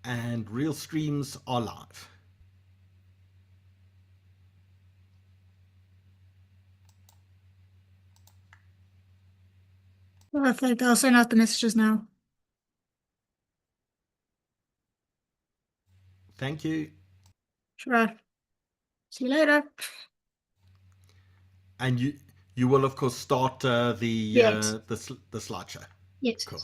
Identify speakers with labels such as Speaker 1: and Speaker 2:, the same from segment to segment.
Speaker 1: and real streams are live.
Speaker 2: Perfect. I'll send out the messages now.
Speaker 1: Thank you.
Speaker 2: Sure. See you later.
Speaker 1: And you will of course start
Speaker 2: Yes.
Speaker 1: the slideshow.
Speaker 2: Yes.
Speaker 1: Cool.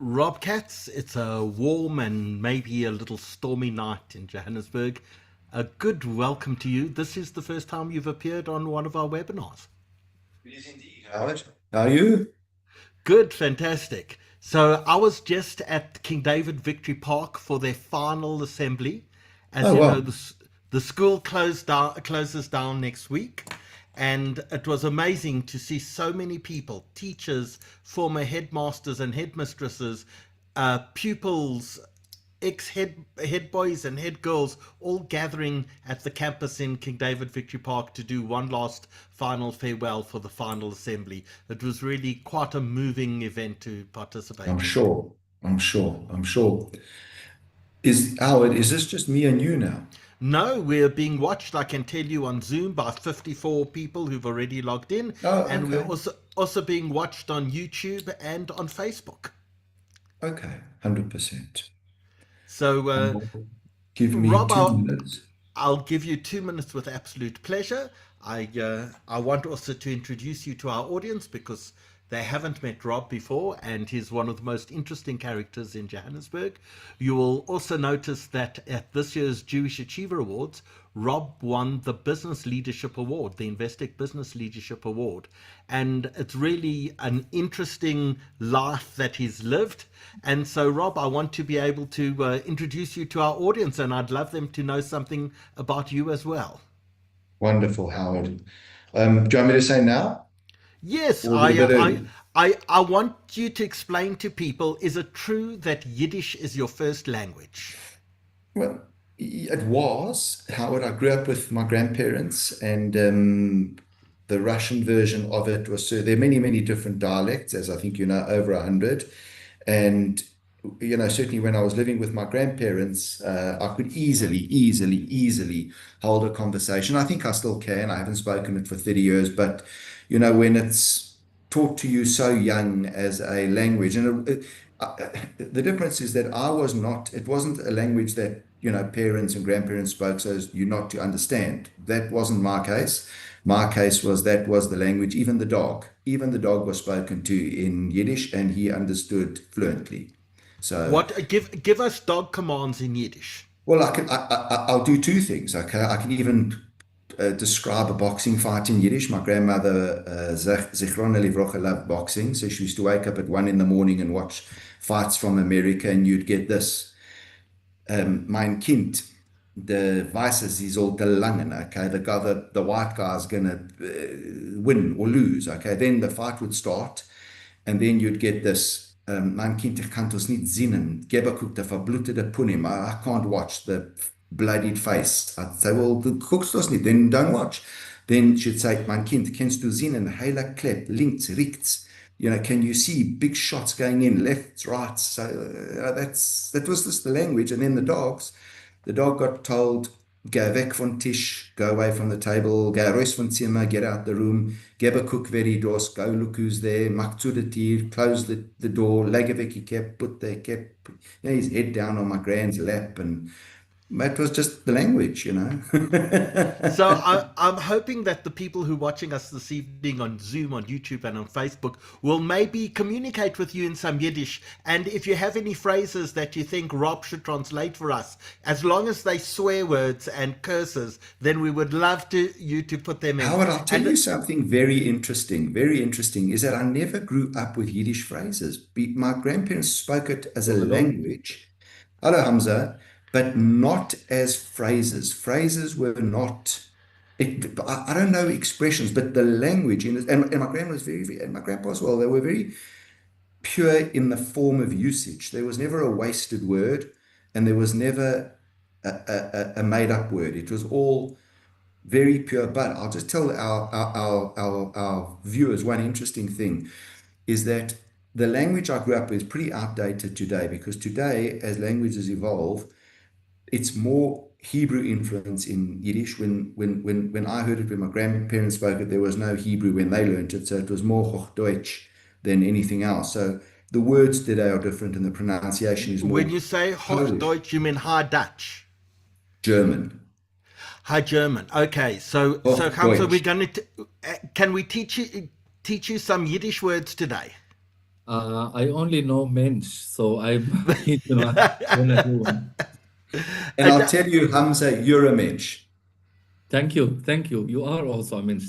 Speaker 1: Rob Katz, it's a warm and maybe a little stormy night in Johannesburg. A good welcome to you. This is the first time you've appeared on one of our webinars.
Speaker 3: It is indeed, Howard. How are you?
Speaker 1: Good, fantastic. So I was just at King David Victory Park for their final assembly. As
Speaker 3: Oh,
Speaker 1: you know,
Speaker 3: well,
Speaker 1: the school closes down next week. And it was amazing to see so many people, teachers, former headmasters and headmistresses, pupils, ex head boys and head girls, all gathering at the campus in King David Victory Park to do one last final farewell for the final assembly. It was really quite a moving event to
Speaker 3: I'm
Speaker 1: participate in.
Speaker 3: sure. I'm sure. Is this just me and you now?
Speaker 1: No, we're being watched, I can tell you, on Zoom by 54 people who've already logged in,
Speaker 3: Oh,
Speaker 1: and we're
Speaker 3: okay.
Speaker 1: also being watched on YouTube and on Facebook.
Speaker 3: Okay. 100%.
Speaker 1: So,
Speaker 3: Give me
Speaker 1: Rob,
Speaker 3: 2 minutes.
Speaker 1: I'll give you 2 minutes with absolute pleasure. I want also to introduce you to our audience because they haven't met Rob before, and he's one of the most interesting characters in Johannesburg. You will also notice that at this year's Jewish Achiever Awards, Rob won the Business Leadership Award, the Investec Business Leadership Award. And it's really an interesting life that he's lived. And so, Rob, I want to be able to introduce you to our audience, and I'd love them to know something about you as well.
Speaker 3: Wonderful, Howard. Do you want me to say now
Speaker 1: Yes,
Speaker 3: or is it a bit early?
Speaker 1: I want you to explain to people, is it true that Yiddish is your first language?
Speaker 3: Well, it was, Howard. I grew up with my grandparents, and the Russian version of it was, so there are many, many different dialects, as I think you know, over 100. And certainly when I was living with my grandparents, I could easily hold a conversation. I think I still can. I haven't spoken it for 30 years, but when it's taught to you so young as a language, and the difference is that it wasn't a language that, parents and grandparents spoke so as you not to understand. That wasn't my case. My case was that was the language, even the dog was spoken to in Yiddish and he understood fluently. So,
Speaker 1: What give us dog commands in Yiddish?
Speaker 3: well, I'll do two things. Okay. I can even describe a boxing fight in Yiddish. My grandmother, Zichrona Livrocha, loved boxing. So she used to wake up at 1 in the morning and watch fights from America, and you'd get this. Mein Kind, the vices is all the langen, okay? The white guy's gonna win or lose, okay? Then the fight would start, and then you'd get this. Mein Kind, ich kann das nicht sinnen. Gebe guck, der verblutete Punim. I can't watch the bloodied face. I'd say, well, du guckst das nicht, then don't watch. Then she'd say, mein Kind, kennst du sinnen? Heiler Klepp, links, rechts. Can you see big shots going in, left, right? So that was just the language. And then the dog got told, go weg von Tisch, go away from the table, go raus von Zimmer, get out the room, gebe cook very dos, go look who's there, mach zu de Tier, close the door, lege weg die cap, put the cap, his head down on my grand's lap, and that was just the language.
Speaker 1: So I'm hoping that the people who are watching us this evening on Zoom, on YouTube, and on Facebook will maybe communicate with you in some Yiddish. And if you have any phrases that you think Rob should translate for us, as long as they swear words and curses, then we would love you to put them in.
Speaker 3: Howard, I'll tell
Speaker 1: And
Speaker 3: you something very interesting, is that I never grew up with Yiddish phrases. My grandparents spoke it as a
Speaker 1: hello.
Speaker 3: language. Hello, Hamza, but not as phrases. Phrases were not, I don't know expressions, but the language, and my grandma was and my grandpa as well, they were very pure in the form of usage. There was never a wasted word, and there was never a made up word. It was all very pure. But I'll just tell our viewers one interesting thing is that the language I grew up with is pretty outdated today, because today, as languages evolve, it's more Hebrew influence in Yiddish. When I heard it, when my grandparents spoke it, there was no Hebrew when they learned it, so it was more Hochdeutsch than anything else. So the words today are different, and the pronunciation is
Speaker 1: When
Speaker 3: more
Speaker 1: you say
Speaker 3: Polish,
Speaker 1: Hochdeutsch, you mean High Dutch.
Speaker 3: German,
Speaker 1: High German. Okay, so Hamza, we're
Speaker 3: Hochdeutsch.
Speaker 1: going to can we teach you some Yiddish words today?
Speaker 4: I only know Mensch, so I'm keen to know one.
Speaker 3: And I'll tell you, Hamza, you're a mensch.
Speaker 4: Thank you, thank you. You are also a Mensch.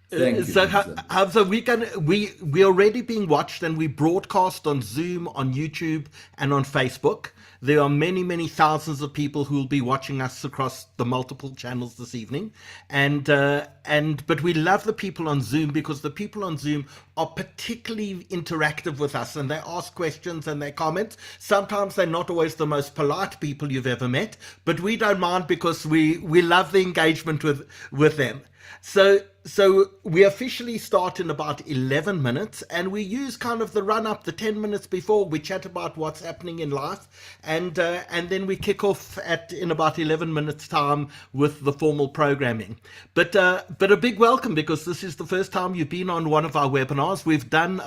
Speaker 3: Thank you,
Speaker 1: So,
Speaker 3: Hamza.
Speaker 1: Hamza, we're already being watched, and we broadcast on Zoom, on YouTube, and on Facebook. There are many, many thousands of people who will be watching us across the multiple channels this evening, but we love the people on Zoom because the people on Zoom are particularly interactive with us, and they ask questions and they comment. Sometimes they're not always the most polite people you've ever met, but we don't mind because we love the engagement with them. So we officially start in about 11 minutes, and we use kind of the run up, the 10 minutes before. We chat about what's happening in life, and then we kick off in about 11 minutes time with the formal programming. But a big welcome, because this is the first time you've been on one of our webinars. We've done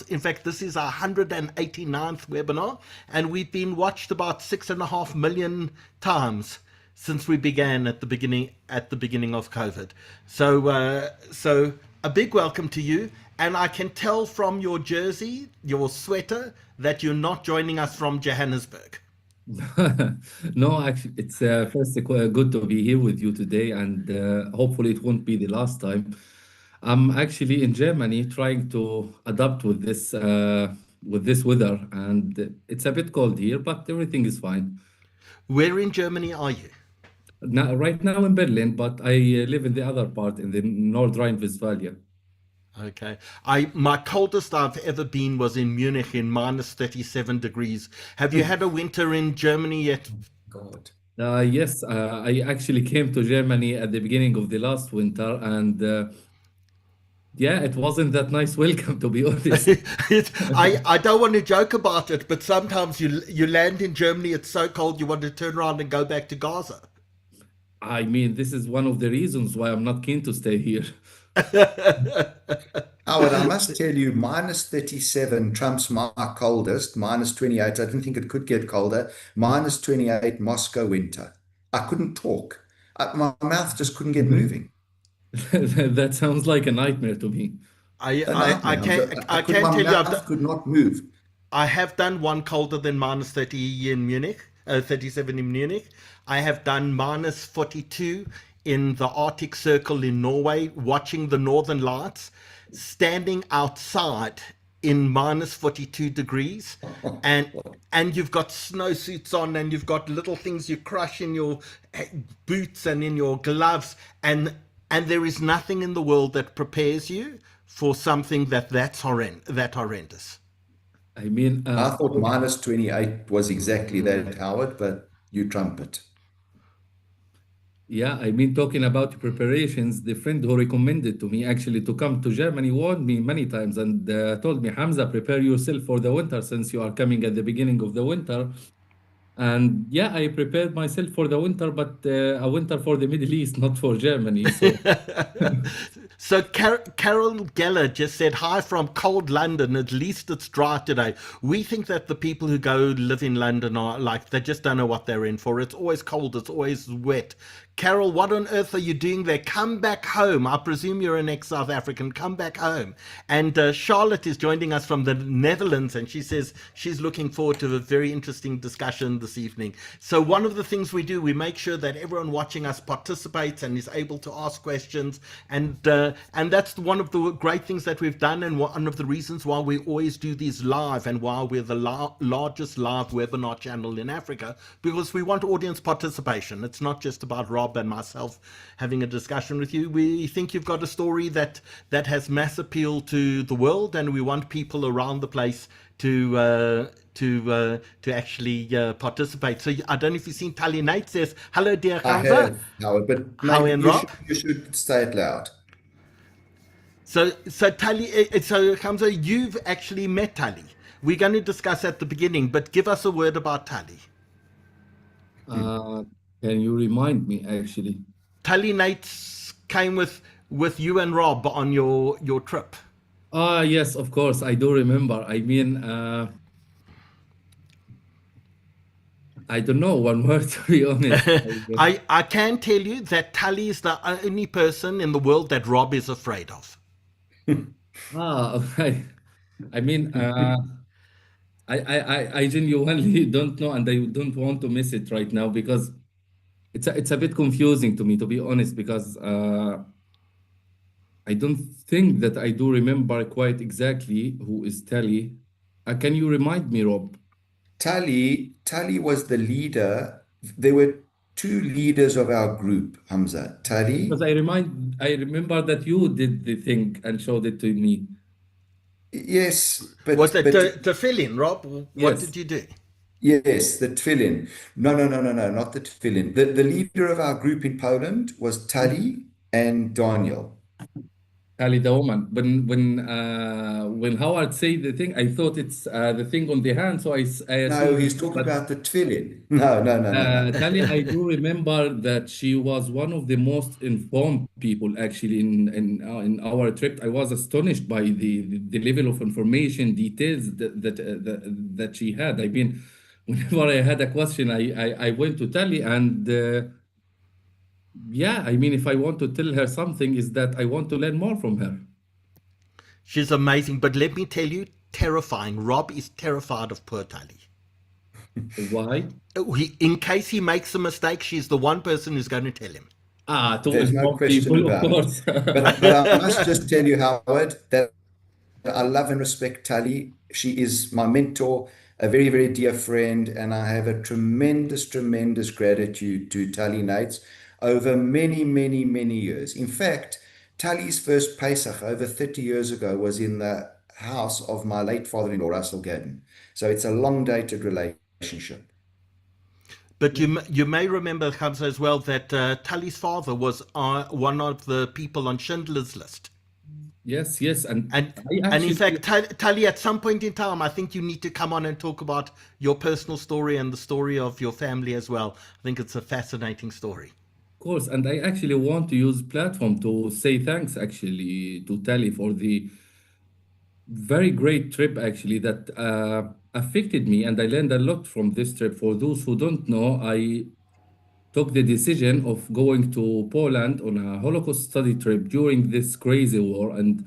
Speaker 1: in fact, this is our 189th webinar, and we've been watched about 6.5 million times since we began at the beginning of COVID. So a big welcome to you, and I can tell from your jersey, your sweater, that you're not joining us from Johannesburg.
Speaker 4: No, actually, it's first good to be here with you today, and hopefully it won't be the last time. I'm actually in Germany trying to adapt with this weather, and it's a bit cold here, but everything is fine.
Speaker 1: Where in Germany are you?
Speaker 4: Now, right now in Berlin, but I live in the other part, in the North Rhine-Westphalia.
Speaker 1: Okay. My coldest I've ever been was in Munich in minus 37 degrees. Have you had a winter in Germany yet?
Speaker 3: God.
Speaker 4: Yes, I actually came to Germany at the beginning of the last winter, and yeah, it wasn't that nice welcome, to be honest.
Speaker 1: I don't want to joke about it, but sometimes you land in Germany, it's so cold you want to turn around and go back to Gaza.
Speaker 4: I mean, this is one of the reasons why I'm not keen to stay here.
Speaker 3: Howard, I must tell you, minus 37 trumps my coldest, minus 28. I didn't think it could get colder. Minus 28 Moscow winter. I couldn't talk. My mouth just couldn't get moving.
Speaker 4: That sounds like a nightmare to me.
Speaker 1: I
Speaker 3: My
Speaker 1: can't tell you,
Speaker 3: mouth could not move.
Speaker 1: I have done one colder than minus 30 in Munich, 37 in Munich. I have done minus 42 in the Arctic Circle in Norway, watching the Northern Lights, standing outside in minus 42 degrees, and you've got snowsuits on, and you've got little things you crush in your boots and in your gloves, and there is nothing in the world that prepares you for something that's horrendous.
Speaker 4: I mean,
Speaker 3: I thought minus 28 was exactly that, Howard, but you trump it.
Speaker 4: yeah, I mean, talking about preparations, the friend who recommended to me actually to come to Germany warned me many times and told me, Hamza, prepare yourself for the winter since you are coming at the beginning of the winter. And yeah, I prepared myself for the winter, but a winter for the Middle East, not for Germany. So
Speaker 1: So Carol Geller just said, hi from cold London. At least it's dry today. We think that the people who go live in London are like, they just don't know what they're in for. It's always cold. It's always wet. Carol, what on earth are you doing there? Come back home. I presume you're an ex-South African. Come back home. And Charlotte is joining us from the Netherlands, and she says she's looking forward to a very interesting discussion this evening. So one of the things we do, we make sure that everyone watching us participates and is able to ask questions. And that's one of the great things that we've done, and one of the reasons why we always do these live, and why we're the largest live webinar channel in Africa, because we want audience participation. It's not just about Rob and myself having a discussion with you. We think you've got a story that has mass appeal to the world, and we want people around the place to actually participate. So I don't know if you've seen Tali Nate says, hello dear Hamza.
Speaker 3: I have, Howard, but
Speaker 1: Howie and Rob?
Speaker 3: you should say it loud.
Speaker 1: So Tali, so Hamza, you've actually met Tali. We're going to discuss at the beginning, but give us a word about Tali.
Speaker 4: can you remind me, actually?
Speaker 1: Tali Nate came with you and Rob on your trip.
Speaker 4: Yes, of course, I do remember. I mean, I don't know one word, to be honest.
Speaker 1: I can tell you that Tali is the only person in the world that Rob is afraid of.
Speaker 4: Okay. I mean, I genuinely don't know, and I don't want to miss it right now because it's a bit confusing to me, to be honest, because I don't think that I do remember quite exactly who is Tali. Can you remind me, Rob?
Speaker 3: Tali was the leader. There were two leaders of our group, Hamza.
Speaker 4: Because
Speaker 3: Tali,
Speaker 4: I remember that you did the thing and showed it to me.
Speaker 3: yes,
Speaker 1: Was it
Speaker 3: but
Speaker 1: to fill in, Rob? What
Speaker 4: Yes.
Speaker 1: did you do?
Speaker 3: yes, the tefillin. No, not the tefillin. The leader of our group in Poland was Tali and Daniel.
Speaker 4: Ali the woman. When Howard said the thing, I thought it's the thing on the hand, so I
Speaker 3: No,
Speaker 4: assumed.
Speaker 3: he's talking
Speaker 4: But
Speaker 3: about the tefillin. No.
Speaker 4: Tali, I do remember that she was one of the most informed people actually in our trip. I was astonished by the level of information, details that she had. I mean, whenever I had a question, I went to Tali and. Yeah, I mean, if I want to tell her something, is that I want to learn more from her.
Speaker 1: She's amazing, but let me tell you, terrifying. Rob is terrified of poor Tali.
Speaker 4: Why?
Speaker 1: In case he makes a mistake, she's the one person who's going to tell him.
Speaker 4: To
Speaker 3: There's no
Speaker 4: inform
Speaker 3: question
Speaker 4: people, of
Speaker 3: about it.
Speaker 4: course.
Speaker 3: But I must just tell you, Howard, that I love and respect Tali. She is my mentor, a very, very dear friend, and I have a tremendous gratitude to Tali Nates over many years. In fact, Tali's first Pesach over 30 years ago was in the house of my late father-in-law, Russell Gadden. So it's a long-dated relationship.
Speaker 1: But you may remember, Hamza, as well, that Tali's father was one of the people on Schindler's List.
Speaker 4: Yes,
Speaker 1: And
Speaker 4: I
Speaker 1: in
Speaker 4: actually,
Speaker 1: fact, Tali, at some point in time, I think you need to come on and talk about your personal story and the story of your family as well. I think it's a fascinating story.
Speaker 4: of course, and I actually want to use platform to say thanks actually to Tali for the very great trip actually that affected me, and I learned a lot from this trip. For those who don't know, I took the decision of going to Poland on a Holocaust study trip during this crazy war. And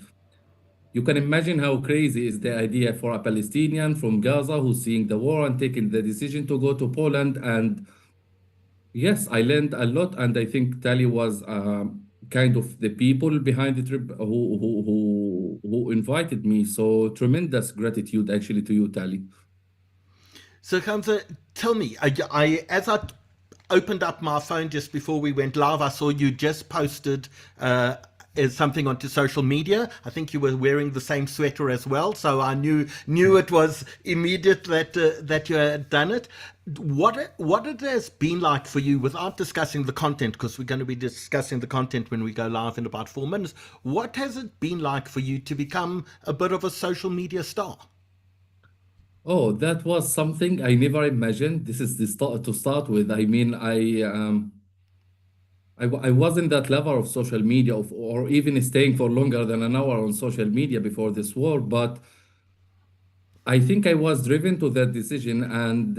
Speaker 4: you can imagine how crazy is the idea for a Palestinian from Gaza who's seeing the war and taking the decision to go to Poland. And yes, I learned a lot. And I think Tali was kind of the people behind the trip who invited me. So tremendous gratitude actually to you, Tali.
Speaker 1: So, Hamza, tell me, as I opened up my phone just before we went live, I saw you just posted something onto social media. I think you were wearing the same sweater as well, so I knew it was immediate that you had done it. What it has been like for you, without discussing the content, because we're going to be discussing the content when we go live in about 4 minutes. What has it been like for you to become a bit of a social media star?
Speaker 4: Oh, that was something I never imagined. This is the start to start with. I mean, I wasn't that lover of social media or even staying for longer than an hour on social media before this war, but I think I was driven to that decision. And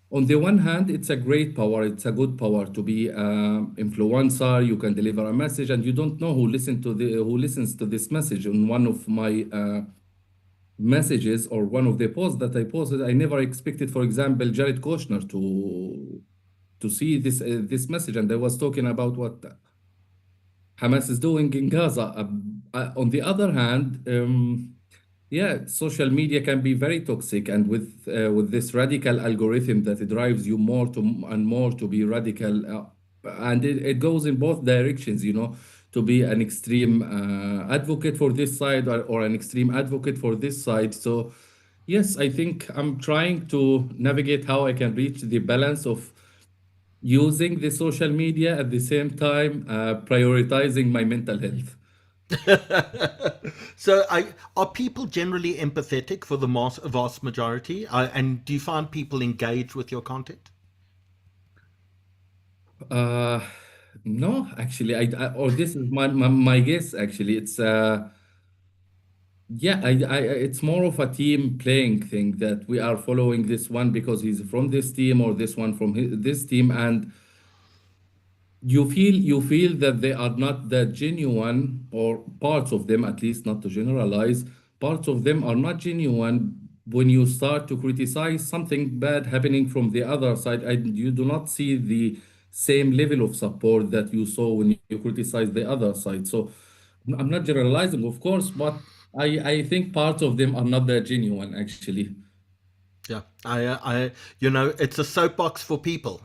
Speaker 4: on the one hand, it's a great power. It's a good power to be influencer. You can deliver a message, and you don't know who listens to this message. On one of my messages or one of the posts that I posted, I never expected, for example, Jared Kushner to see this message, and I was talking about what Hamas is doing in Gaza. On the other hand, yeah, social media can be very toxic, and with this radical algorithm that it drives you more and more to be radical, and it goes in both directions, to be an extreme advocate for this side or an extreme advocate for this side. So, yes, I think I'm trying to navigate how I can reach the balance of using the social media at the same time prioritizing my mental health.
Speaker 1: So, are people generally empathetic for the vast majority? And do you find people engage with your content?
Speaker 4: Uh, no, actually, or this is my guess. Actually, it's yeah, it's more of a team playing thing that we are following this one because he's from this team or this one from this team, and you feel that they are not that genuine, or parts of them at least, not to generalize, parts of them are not genuine. When you start to criticize something bad happening from the other side, and you do not see the same level of support that you saw when you criticize the other side. So I'm not generalizing, of course, but I think parts of them are not that genuine, actually.
Speaker 1: Yeah, it's a soapbox for people.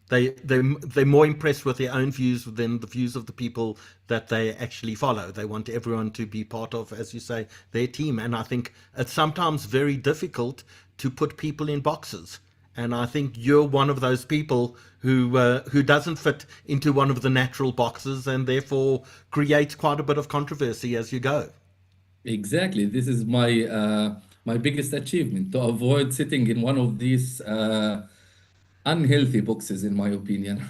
Speaker 1: They're more impressed with their own views than the views of the people that they actually follow. They want everyone to be part of, as you say, their team. And I think it's sometimes very difficult to put people in boxes. And I think you're one of those people who doesn't fit into one of the natural boxes, and therefore creates quite a bit of controversy as you go.
Speaker 4: Exactly. This is my biggest achievement, to avoid sitting in one of these unhealthy boxes, in my opinion.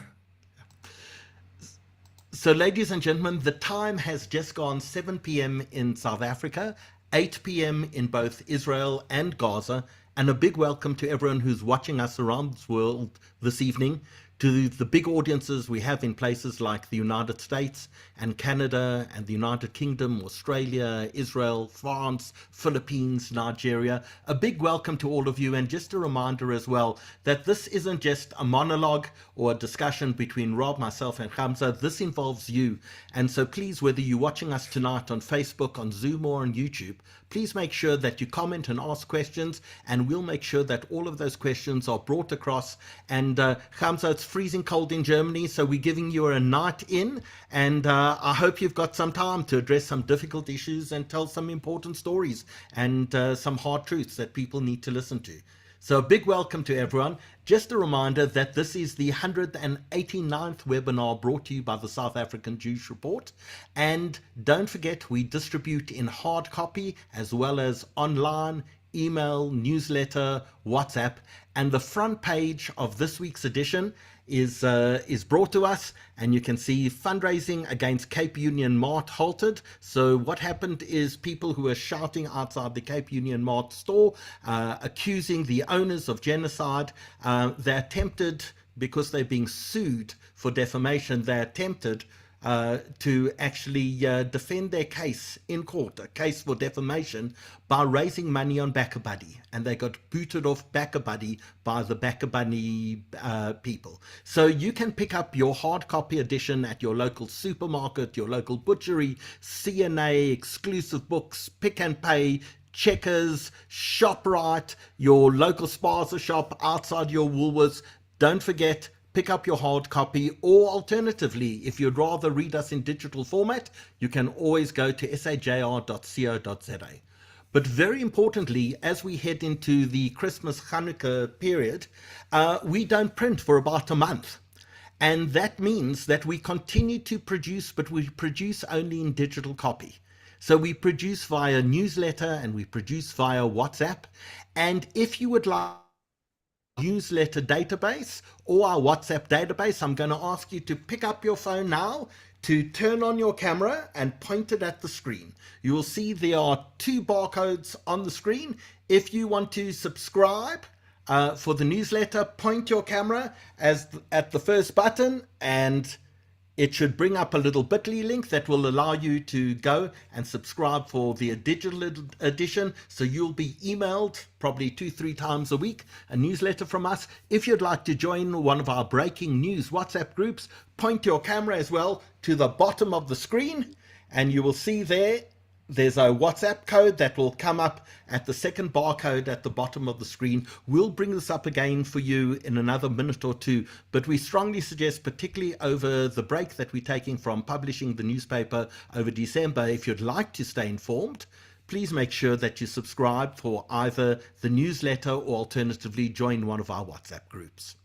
Speaker 1: So, ladies and gentlemen, the time has just gone 7 p.m. in South Africa, 8 p.m. in both Israel and Gaza, and a big welcome to everyone who's watching us around the world this evening, to the big audiences we have in places like the United States and Canada and the United Kingdom, Australia, Israel, France, Philippines, Nigeria. A big welcome to all of you, and just a reminder as well that this isn't just a monologue or a discussion between Rob, myself and Hamza. This involves you, and so please, whether you're watching us tonight on Facebook, on Zoom or on YouTube, please make sure that you comment and ask questions, and we'll make sure that all of those questions are brought across. And Hamza, it's freezing cold in Germany, so we're giving you a night in, and I hope you've got some time to address some difficult issues and tell some important stories and some hard truths that people need to listen to. So a big welcome to everyone. Just a reminder that this is the 189th webinar brought to you by the South African Jewish Report. And don't forget, we distribute in hard copy as well as online, email, newsletter, WhatsApp. And the front page of this week's edition is brought to us, and you can see fundraising against Cape Union Mart halted. So what happened is people who were shouting outside the Cape Union Mart store, accusing the owners of genocide, they attempted, because they're being sued for defamation, they attempted to actually defend their case in court, a case for defamation, by raising money on BackaBuddy, and they got booted off BackaBuddy by the BackaBuddy people. So you can pick up your hard copy edition at your local supermarket, your local butchery, CNA, Exclusive Books, Pick and Pay, Checkers, ShopRite, your local spaza shop outside your Woolworths. Don't forget, pick up your hard copy, or alternatively, if you'd rather read us in digital format, you can always go to sajr.co.za. But very importantly, as we head into the Christmas Hanukkah period, we don't print for about a month. And that means that we continue to produce, but we produce only in digital copy. So we produce via newsletter and we produce via WhatsApp. And if you would like newsletter database or our WhatsApp database, I'm going to ask you to pick up your phone now, to turn on your camera and point it at the screen. You will see there are 2 barcodes on the screen. If you want to subscribe for the newsletter, point your camera at the first button, and it should bring up a little bit.ly link that will allow you to go and subscribe for the digital edition. So you'll be emailed probably 2-3 times a week, a newsletter from us. If you'd like to join one of our breaking news WhatsApp groups, point your camera as well to the bottom of the screen, and you will see there's a WhatsApp code that will come up at the second barcode at the bottom of the screen. We'll bring this up again for you in another minute or two, but we strongly suggest, particularly over the break that we're taking from publishing the newspaper over December, if you'd like to stay informed, please make sure that you subscribe for either the newsletter or alternatively join one of our WhatsApp groups.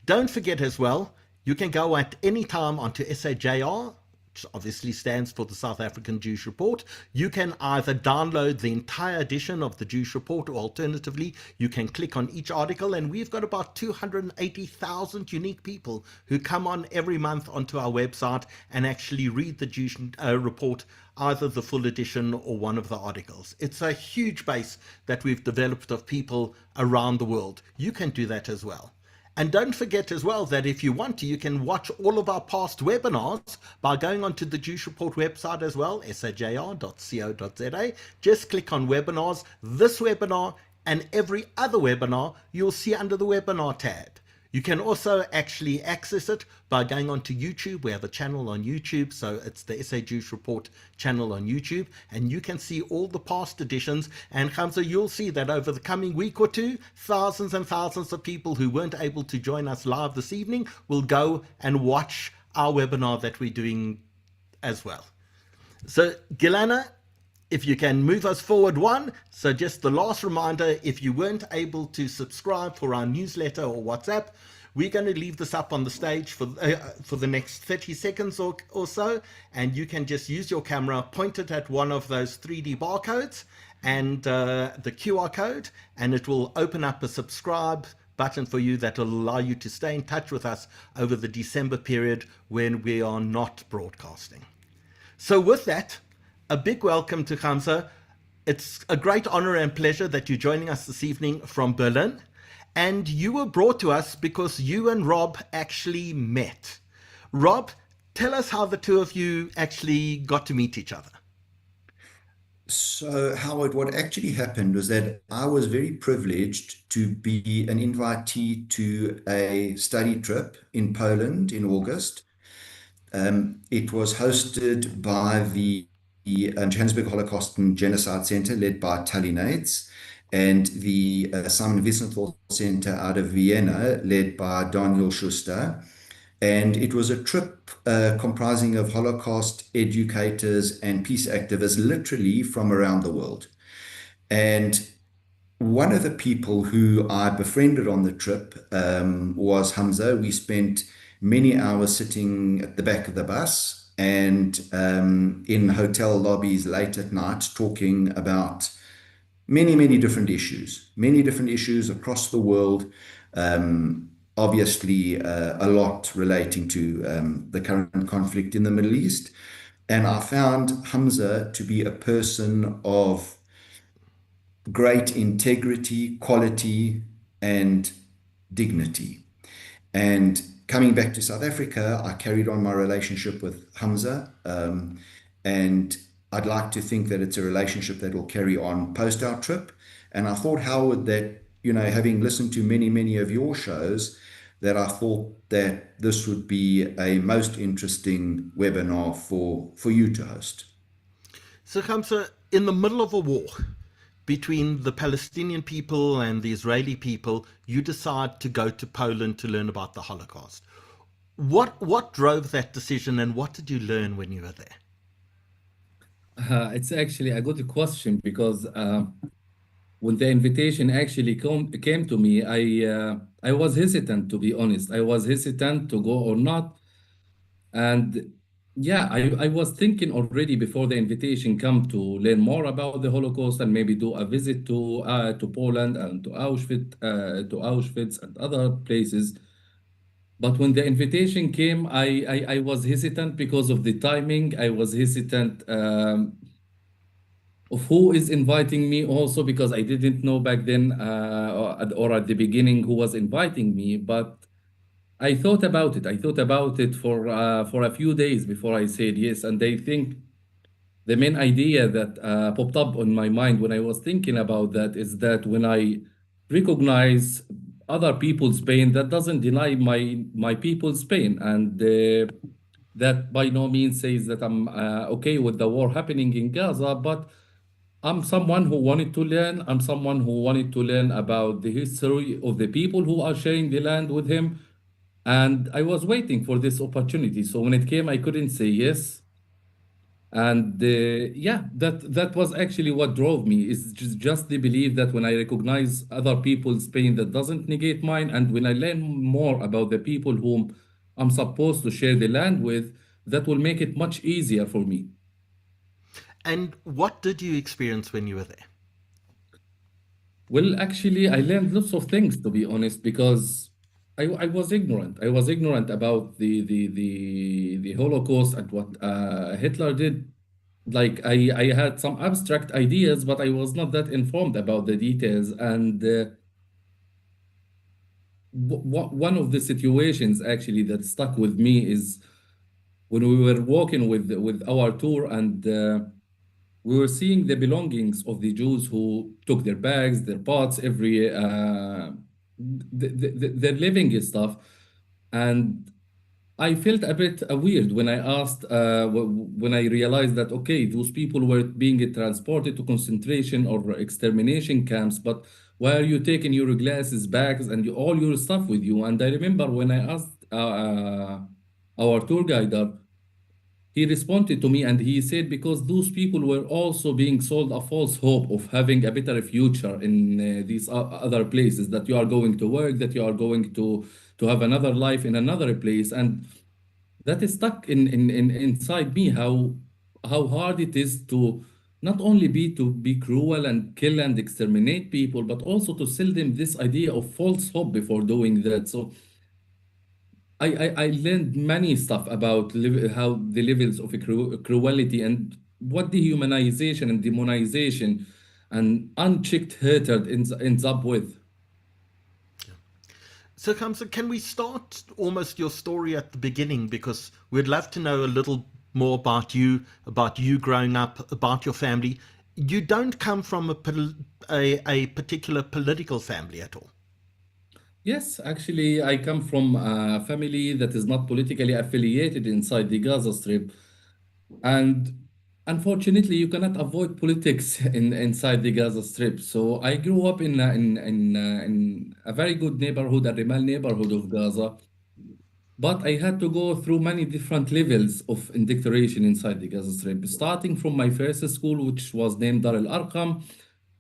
Speaker 1: Don't forget as well, you can go at any time onto SAJR, which obviously stands for the South African Jewish Report. You can either download the entire edition of the Jewish Report, or alternatively, you can click on each article, and we've got about 280,000 unique people who come on every month onto our website and actually read the Jewish Report, either the full edition or one of the articles. It's a huge base that we've developed of people around the world. You can do that as well. And don't forget as well that if you want to, you can watch all of our past webinars by going onto the Jewish Report website as well, sajr.co.za. Just click on webinars. This webinar and every other webinar you'll see under the webinar tab. You can also actually access it by going onto YouTube. We have a channel on YouTube, so it's the SA Jewish Report channel on YouTube, and you can see all the past editions. And Hamza, you'll see that over the coming week or two, thousands and thousands of people who weren't able to join us live this evening will go and watch our webinar that we're doing as well. So Gilana, if you can move us forward one. So just the last reminder, if you weren't able to subscribe for our newsletter or WhatsApp, we're going to leave this up on the stage for the next 30 seconds or so, and you can just use your camera, point it at one of those 3D barcodes and the QR code, and it will open up a subscribe button for you that will allow you to stay in touch with us over the December period when we are not broadcasting. So with that, a big welcome to Hamza. It's a great honor and pleasure that you're joining us this evening from Berlin. And you were brought to us because you and Rob actually met. Rob, tell us how the two of you actually got to meet each other.
Speaker 3: So, Howard, what actually happened was that I was very privileged to be an invitee to a study trip in Poland in August. It was hosted by the Johannesburg Holocaust and Genocide Center, led by Tallinades, and the Simon Wiesenthal Center out of Vienna, led by Daniel Schuster. And it was a trip comprising of Holocaust educators and peace activists, literally from around the world. And one of the people who I befriended on the trip was Hamza. We spent many hours sitting at the back of the bus and in hotel lobbies late at night talking about many different issues across the world, obviously a lot relating to the current conflict in the Middle East. And I found Hamza to be a person of great integrity, quality, and dignity. And coming back to South Africa, I carried on my relationship with Hamza, and I'd like to think that it's a relationship that will carry on post our trip. And I thought, Howard, that, you know, having listened to many of your shows, that I thought that this would be a most interesting webinar for you to host.
Speaker 1: So Hamza, in the middle of a war between the Palestinian people and the Israeli people, you decide to go to Poland to learn about the Holocaust. What drove that decision, and what did you learn when you were there?
Speaker 4: It's actually a good question, because when the invitation actually came to me, I was hesitant, to be honest. I was hesitant to go or not. And yeah, I was thinking already before the invitation come to learn more about the Holocaust and maybe do a visit to Poland and to Auschwitz and other places. But when the invitation came, I was hesitant because of the timing. I was hesitant of who is inviting me also, because I didn't know back then or at the beginning who was inviting me. But I thought about it. I thought about it for a few days before I said yes. And I think the main idea that popped up on my mind when I was thinking about that is that when I recognize other people's pain, that doesn't deny my people's pain, and that by no means says that I'm okay with the war happening in Gaza, but I'm someone who wanted to learn. I'm someone who wanted to learn about the history of the people who are sharing the land with him. And I was waiting for this opportunity. So when it came, I couldn't say yes. And yeah, that was actually what drove me, is just the belief that when I recognize other people's pain, that doesn't negate mine. And when I learn more about the people whom I'm supposed to share the land with, that will make it much easier for me.
Speaker 1: And what did you experience when you were there?
Speaker 4: Well, actually, I learned lots of things, to be honest, because I was ignorant. I was ignorant about the Holocaust and what Hitler did. Like I had some abstract ideas, but I was not that informed about the details. And one of the situations actually that stuck with me is when we were walking with our tour, and we were seeing the belongings of the Jews who took their bags, their pots, their living stuff. And I felt a bit weird when I asked, when I realized that, okay, those people were being transported to concentration or extermination camps, but why are you taking your glasses, bags, and all your stuff with you? And I remember when I asked our tour guide, he responded to me and he said, because those people were also being sold a false hope of having a better future in these other places, that you are going to work, that you are going to have another life in another place. And that is stuck inside me, how hard it is to not only be cruel and kill and exterminate people, but also to sell them this idea of false hope before doing that. So I learned many stuff about how the levels of cruelty and what dehumanization and demonization and unchecked hatred ends up with.
Speaker 1: So, Hamza, can we start almost your story at the beginning? Because we'd love to know a little more about you growing up, about your family. You don't come from a particular political family at all.
Speaker 4: Yes, actually, I come from a family that is not politically affiliated inside the Gaza Strip. And unfortunately, you cannot avoid politics inside the Gaza Strip. So I grew up in a very good neighborhood, a Rimal neighborhood of Gaza. But I had to go through many different levels of indoctrination inside the Gaza Strip, starting from my first school, which was named Dar al Arqam,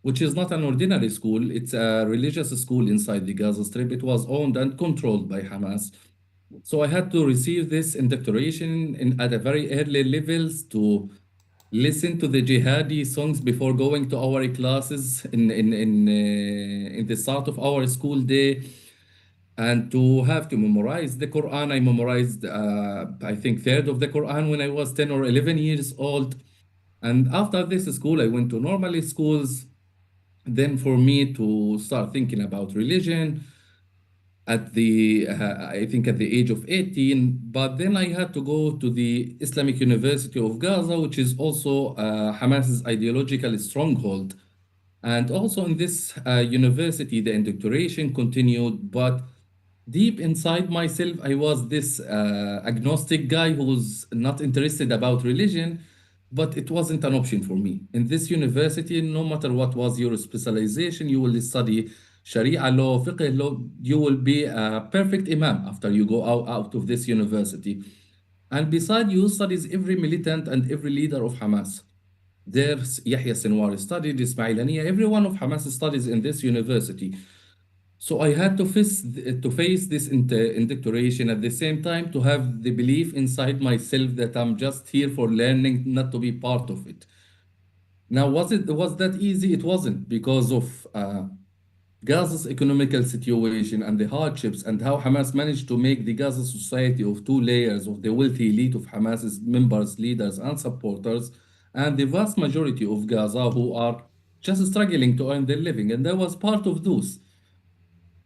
Speaker 4: which is not an ordinary school. It's a religious school inside the Gaza Strip. It was owned and controlled by Hamas. So I had to receive this indoctrination at a very early levels, to listen to the jihadi songs before going to our classes in the start of our school day, and to have to memorize the Quran. I memorized, I think, third of the Quran when I was 10 or 11 years old. And after this school, I went to normal schools. Then for me to start thinking about religion at I think at the age of 18, but then I had to go to the Islamic University of Gaza, which is also Hamas's ideological stronghold. And also in this university, the indoctrination continued, but deep inside myself, I was this agnostic guy who was not interested about religion, but it wasn't an option for me. In this university, no matter what was your specialization, you will study Sharia law, fiqh law, you will be a perfect imam after you go out of this university. And beside you studies every militant and every leader of Hamas. There's Yahya Sinwar studied, Ismail Haniyeh, every one of Hamas studies in this university. So I had to face this indoctrination, at the same time to have the belief inside myself that I'm just here for learning, not to be part of it. Now, was that easy? It wasn't, because of Gaza's economical situation and the hardships, and how Hamas managed to make the Gaza society of two layers of the wealthy elite of Hamas's members, leaders, and supporters, and the vast majority of Gaza who are just struggling to earn their living. And I was part of those.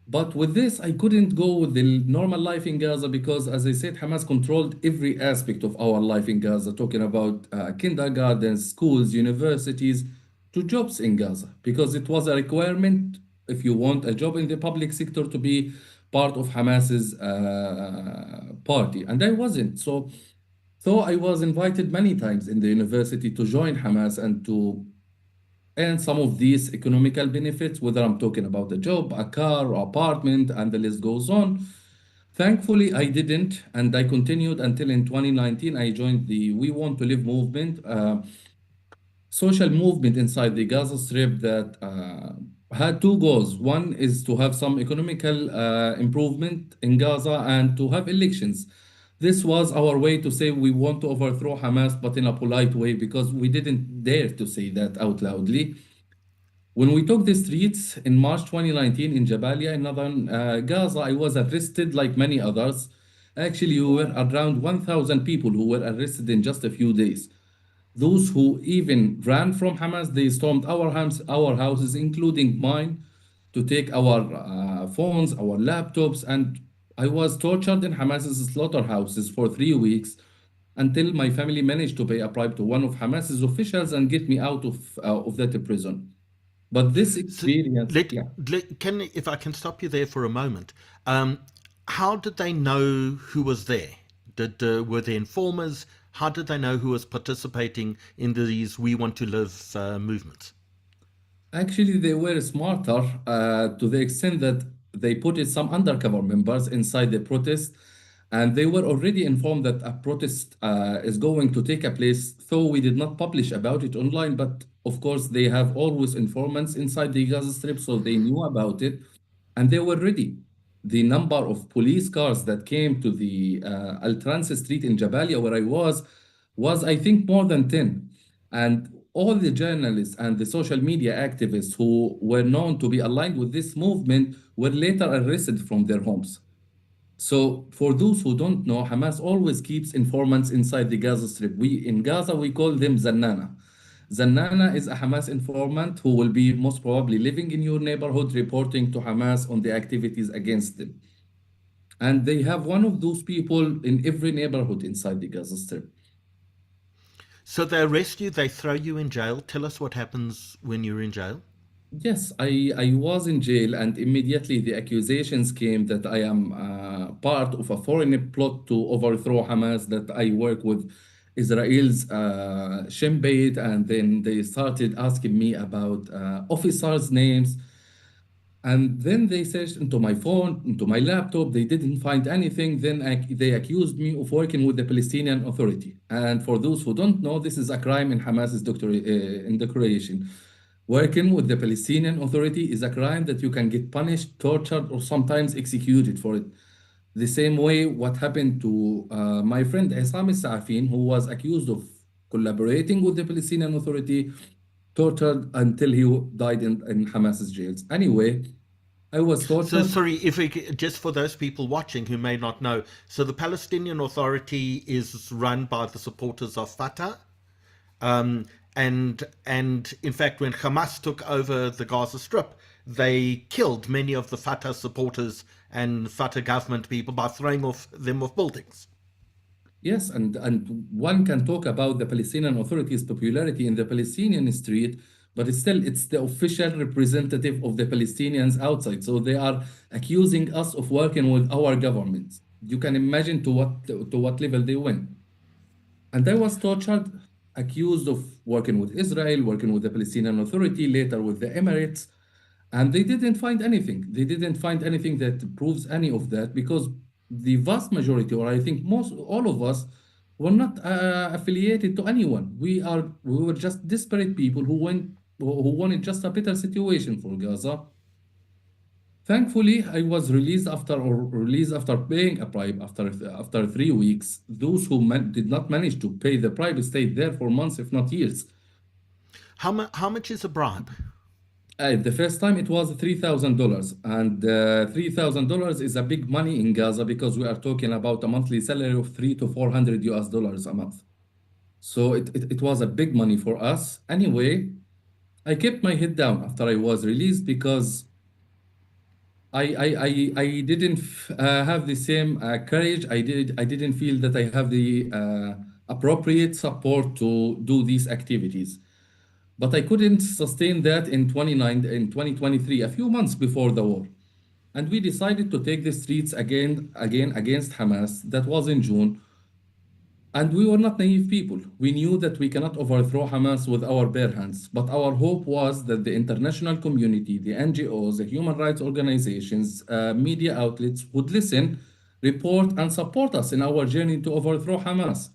Speaker 4: But with this, I couldn't go with the normal life in Gaza because, as I said, Hamas controlled every aspect of our life in Gaza, talking about kindergartens, schools, universities, to jobs in Gaza, because it was a requirement if you want a job in the public sector to be part of Hamas's party. And I wasn't. So I was invited many times in the university to join Hamas and to earn some of these economical benefits, whether I'm talking about a job, a car, or apartment, and the list goes on. Thankfully, I didn't, and I continued until in 2019, I joined the We Want to Live movement, social movement inside the Gaza Strip that had two goals. One is to have some economical improvement in Gaza and to have elections. This was our way to say we want to overthrow Hamas, but in a polite way, because we didn't dare to say that out loudly. When we took the streets in March 2019 in Jabalia, in northern Gaza, I was arrested like many others. Actually, we were around 1,000 people who were arrested in just a few days. Those who even ran from Hamas, they stormed our houses, including mine, to take our phones, our laptops, and I was tortured in Hamas's slaughterhouses for 3 weeks until my family managed to pay a bribe to one of Hamas's officials and get me out of that prison. But this
Speaker 1: So
Speaker 4: experience, yeah.
Speaker 1: if I can stop you there for a moment, how did they know who was there? Were there informers? How did they know who was participating in these "We Want to Live" movements?
Speaker 4: Actually, they were smarter to the extent that they put in some undercover members inside the protest, and they were already informed that a protest is going to take a place, though we did not publish about it online. But of course, they have always informants inside the Gaza Strip, so they knew about it, and they were ready. The number of police cars that came to the Al Trans Street in Jabalia, where I was I think more than 10. And all the journalists and the social media activists who were known to be aligned with this movement were later arrested from their homes. So for those who don't know, Hamas always keeps informants inside the Gaza Strip. In Gaza, we call them Zannana. Zannana is a Hamas informant who will be most probably living in your neighborhood, reporting to Hamas on the activities against them. And they have one of those people in every neighborhood inside the Gaza Strip.
Speaker 1: So they arrest you, they throw you in jail. Tell us what happens when you're in jail.
Speaker 4: Yes, I was in jail, and immediately the accusations came that I am part of a foreign plot to overthrow Hamas, that I work with Israel's Shin Bet, and then they started asking me about officers' names. And then they searched into my phone, into my laptop. They didn't find anything. Then they accused me of working with the Palestinian Authority. And for those who don't know, this is a crime in Hamas's declaration. Working with the Palestinian Authority is a crime that you can get punished, tortured, or sometimes executed for it. The same way what happened to my friend Isam Safin, who was accused of collaborating with the Palestinian Authority, tortured until he died in Hamas's jails. Anyway, I was
Speaker 1: So
Speaker 4: tortured.
Speaker 1: sorry, if we just for those people watching who may not know, so the Palestinian Authority is run by the supporters of Fatah, and in fact, when Hamas took over the Gaza Strip, they killed many of the Fatah supporters and Fatah government people by throwing them off buildings.
Speaker 4: Yes, and one can talk about the Palestinian Authority's popularity in the Palestinian street, but it's the official representative of the Palestinians outside. So they are accusing us of working with our government. You can imagine to what level they went. And I was tortured, accused of working with Israel, working with the Palestinian Authority, later with the Emirates, and they didn't find anything. They didn't find anything that proves any of that, because the vast majority, or I think all of us, were not affiliated to anyone. We were just desperate people who wanted just a better situation for Gaza. Thankfully, I was released after paying a bribe after 3 weeks. Those who did not manage to pay the bribe stayed there for months, if not years.
Speaker 1: How much is a bribe?
Speaker 4: The first time it was $3,000, and $3,000 is a big money in Gaza, because we are talking about a monthly salary of $300 to $400 a month. So it was a big money for us. Anyway, I kept my head down after I was released, because I didn't have the same courage. I didn't feel that I have the appropriate support to do these activities. But I couldn't sustain that in 2023, a few months before the war. And we decided to take the streets again against Hamas. That was in June. And we were not naive people. We knew that we cannot overthrow Hamas with our bare hands. But our hope was that the international community, the NGOs, the human rights organizations, media outlets would listen, report, and support us in our journey to overthrow Hamas.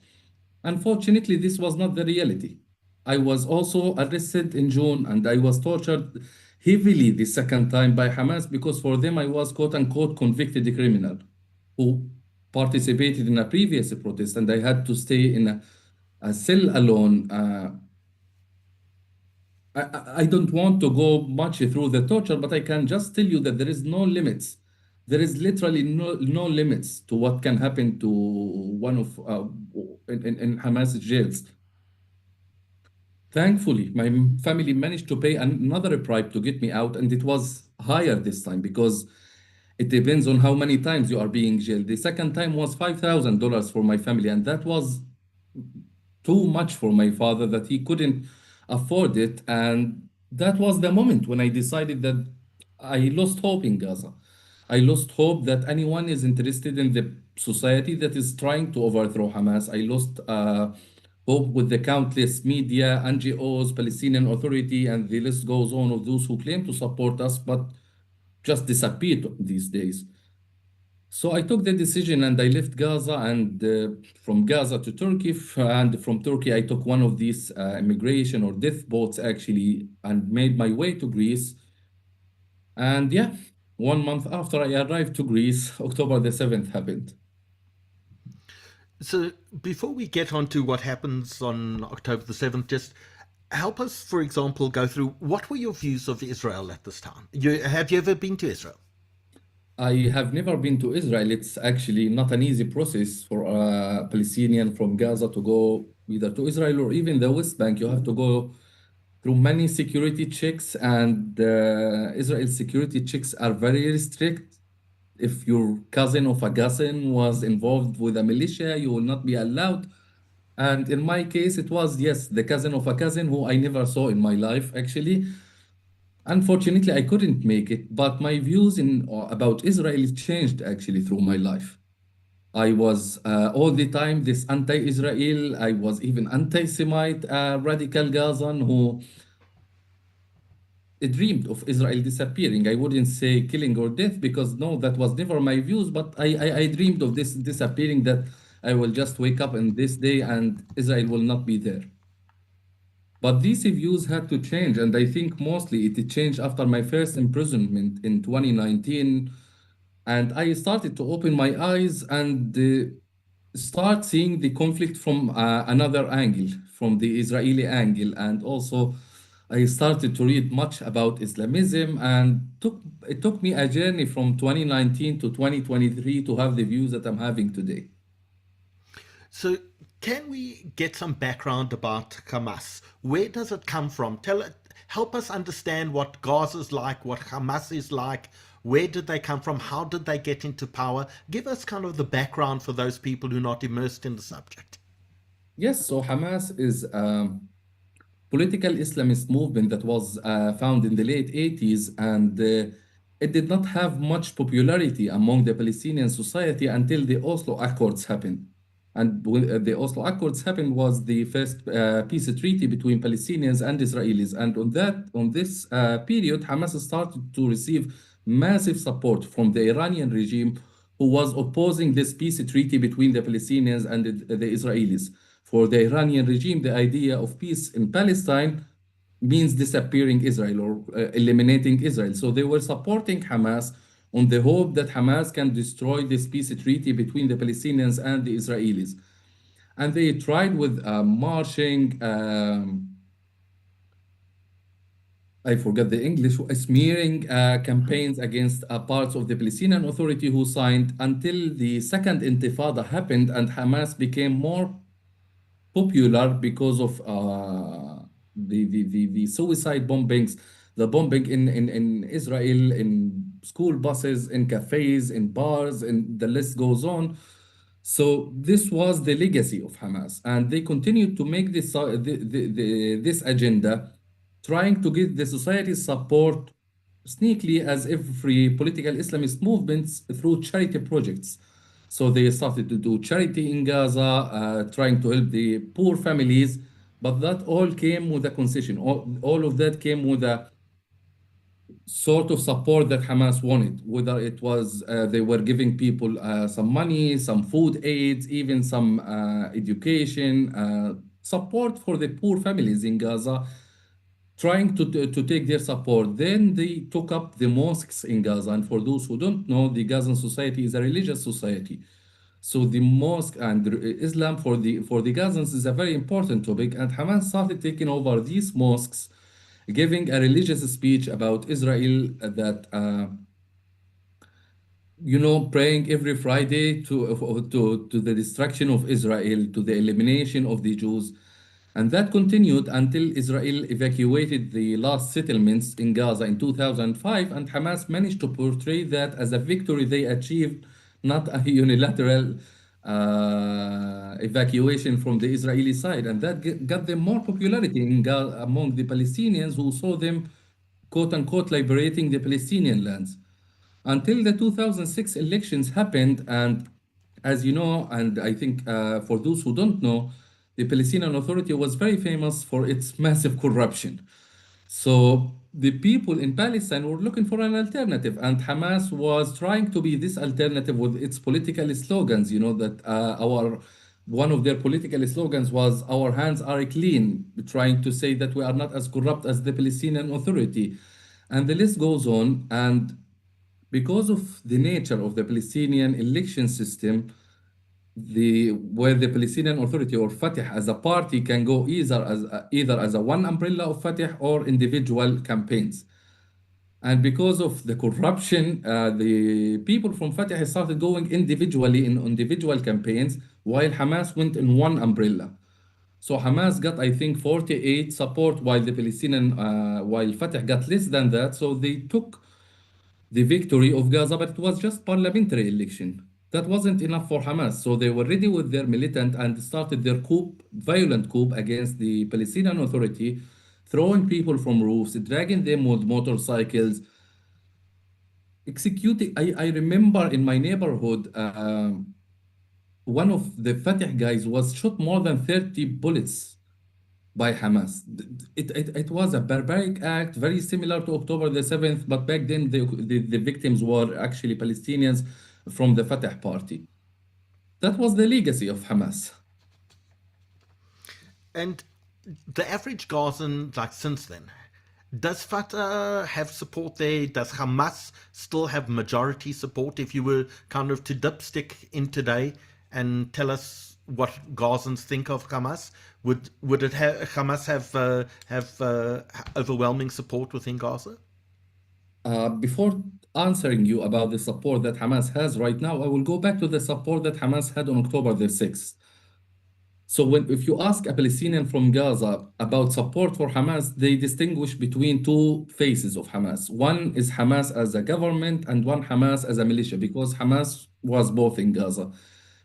Speaker 4: Unfortunately, this was not the reality. I was also arrested in June, and I was tortured heavily the second time by Hamas, because for them I was quote unquote convicted criminal who participated in a previous protest, and I had to stay in a cell alone. I don't want to go much through the torture, but I can just tell you that there is no limits. There is literally no limits to what can happen to one of in Hamas jails. Thankfully, my family managed to pay another bribe to get me out, and it was higher this time, because It depends on how many times you are being jailed. The second time was $5,000 for my family, and that was too much for my father that he couldn't afford it. And that was the moment when I decided that I lost hope in Gaza. I lost hope that anyone is interested in the society that is trying to overthrow Hamas. I lost hope with the countless media, NGOs, Palestinian Authority, and the list goes on of those who claim to support us, but just disappeared these days. So I took the decision and I left Gaza, and from Gaza to Turkey, and from Turkey I took one of these immigration or death boats actually, and made my way to Greece. And yeah, 1 month after I arrived to Greece, October the 7th happened.
Speaker 1: So before we get on to what happens on October the 7th, just help us, for example, go through what were your views of Israel at this time? Have you ever been to Israel?
Speaker 4: I have never been to Israel. It's actually not an easy process for a Palestinian from Gaza to go either to Israel or even the West Bank. You have to go through many security checks, and Israel's security checks are very strict. If your cousin of a cousin was involved with a militia, you will not be allowed. And in my case, it was, yes, the cousin of a cousin who I never saw in my life, actually. Unfortunately, I couldn't make it, but my views about Israel changed actually through my life. I was all the time this anti-Israel. I was even anti-Semite, radical Gazan who dreamed of Israel disappearing. I wouldn't say killing or death because no, that was never my views, but I dreamed of this disappearing, that I will just wake up in this day and Israel will not be there. But these views had to change, and I think mostly it changed after my first imprisonment in 2019. And I started to open my eyes and start seeing the conflict from another angle, from the Israeli angle. And also, I started to read much about Islamism, and it took me a journey from 2019 to 2023 to have the views that I'm having today.
Speaker 1: So can we get some background about Hamas? Where does it come from? Help us understand what Gaza is like, what Hamas is like. Where did they come from? How did they get into power? Give us kind of the background for those people who are not immersed in the subject.
Speaker 4: Yes, so Hamas is political Islamist movement that was found in the late 80s, and it did not have much popularity among the Palestinian society until the Oslo Accords happened. And when the Oslo Accords happened was the first peace treaty between Palestinians and Israelis. And on this period, Hamas started to receive massive support from the Iranian regime, who was opposing this peace treaty between the Palestinians and the Israelis. For the Iranian regime, the idea of peace in Palestine means disappearing Israel or eliminating Israel. So they were supporting Hamas on the hope that Hamas can destroy this peace treaty between the Palestinians and the Israelis. And they tried with marching, I forgot the English, smearing campaigns against parts of the Palestinian Authority who signed, until the second Intifada happened and Hamas became more popular because of the suicide bombings, the bombing in Israel, in school buses, in cafes, in bars, and the list goes on. So this was the legacy of Hamas, and they continued to make this agenda, trying to get the society's support sneakily, as every political Islamist movements, through charity projects. So they started to do charity in Gaza, trying to help the poor families, but that all came with a concession. All of that came with a sort of support that Hamas wanted, whether it was they were giving people some money, some food aids, even some education, support for the poor families in Gaza, trying to take their support. Then they took up the mosques in Gaza. And for those who don't know, the Gazan society is a religious society. So the mosque and Islam for the Gazans is a very important topic. And Hamas started taking over these mosques, giving a religious speech about Israel that praying every Friday to the destruction of Israel, to the elimination of the Jews. And that continued until Israel evacuated the last settlements in Gaza in 2005, and Hamas managed to portray that as a victory they achieved, not a unilateral evacuation from the Israeli side. And that got them more popularity among the Palestinians who saw them, quote unquote, liberating the Palestinian lands until the 2006 elections happened. And as you know, and I think for those who don't know, the Palestinian Authority was very famous for its massive corruption. So the people in Palestine were looking for an alternative, and Hamas was trying to be this alternative with its political slogans. You know that our one of their political slogans was "Our hands are clean," trying to say that we are not as corrupt as the Palestinian Authority, and the list goes on. And because of the nature of the Palestinian election system, where the Palestinian Authority or Fatah as a party can go either as a one umbrella of Fatah or individual campaigns. And because of the corruption, the people from Fatah started going individually in individual campaigns, while Hamas went in one umbrella. So Hamas got, I think, 48 support, while Fatah got less than that. So they took the victory of Gaza, but it was just parliamentary election. That wasn't enough for Hamas. So they were ready with their militant and started their violent coup against the Palestinian Authority, throwing people from roofs, dragging them with motorcycles, executing. I remember in my neighborhood, one of the Fatah guys was shot more than 30 bullets by Hamas. It was a barbaric act, very similar to October the 7th, but back then the victims were actually Palestinians from the Fatah party. That was the legacy of Hamas.
Speaker 1: And the average Gazan, like since then, does Fatah have support there? Does Hamas still have majority support? If you were kind of to dipstick in today and tell us what Gazans think of Hamas, would Hamas have overwhelming support within Gaza?
Speaker 4: Before answering you about the support that Hamas has right now, I will go back to the support that Hamas had on October the 6th. So if you ask a Palestinian from Gaza about support for Hamas, they distinguish between two phases of Hamas. One is Hamas as a government and one Hamas as a militia, because Hamas was both in Gaza.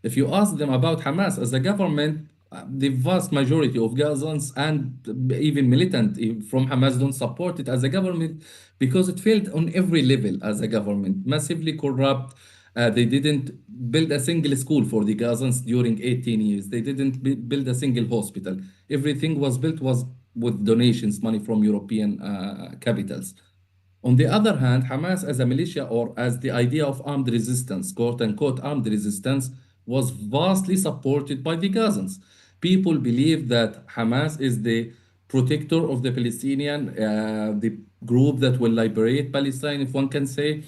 Speaker 4: If you ask them about Hamas as a government, the vast majority of Gazans and even militant from Hamas don't support it as a government because it failed on every level as a government, massively corrupt. They didn't build a single school for the Gazans during 18 years. They didn't build a single hospital. Everything was built was with donations, money from European capitals. On the other hand, Hamas as a militia or as the idea of armed resistance, quote unquote armed resistance, was vastly supported by the Gazans. People believe that Hamas is the protector of the Palestinian, the group that will liberate Palestine, if one can say.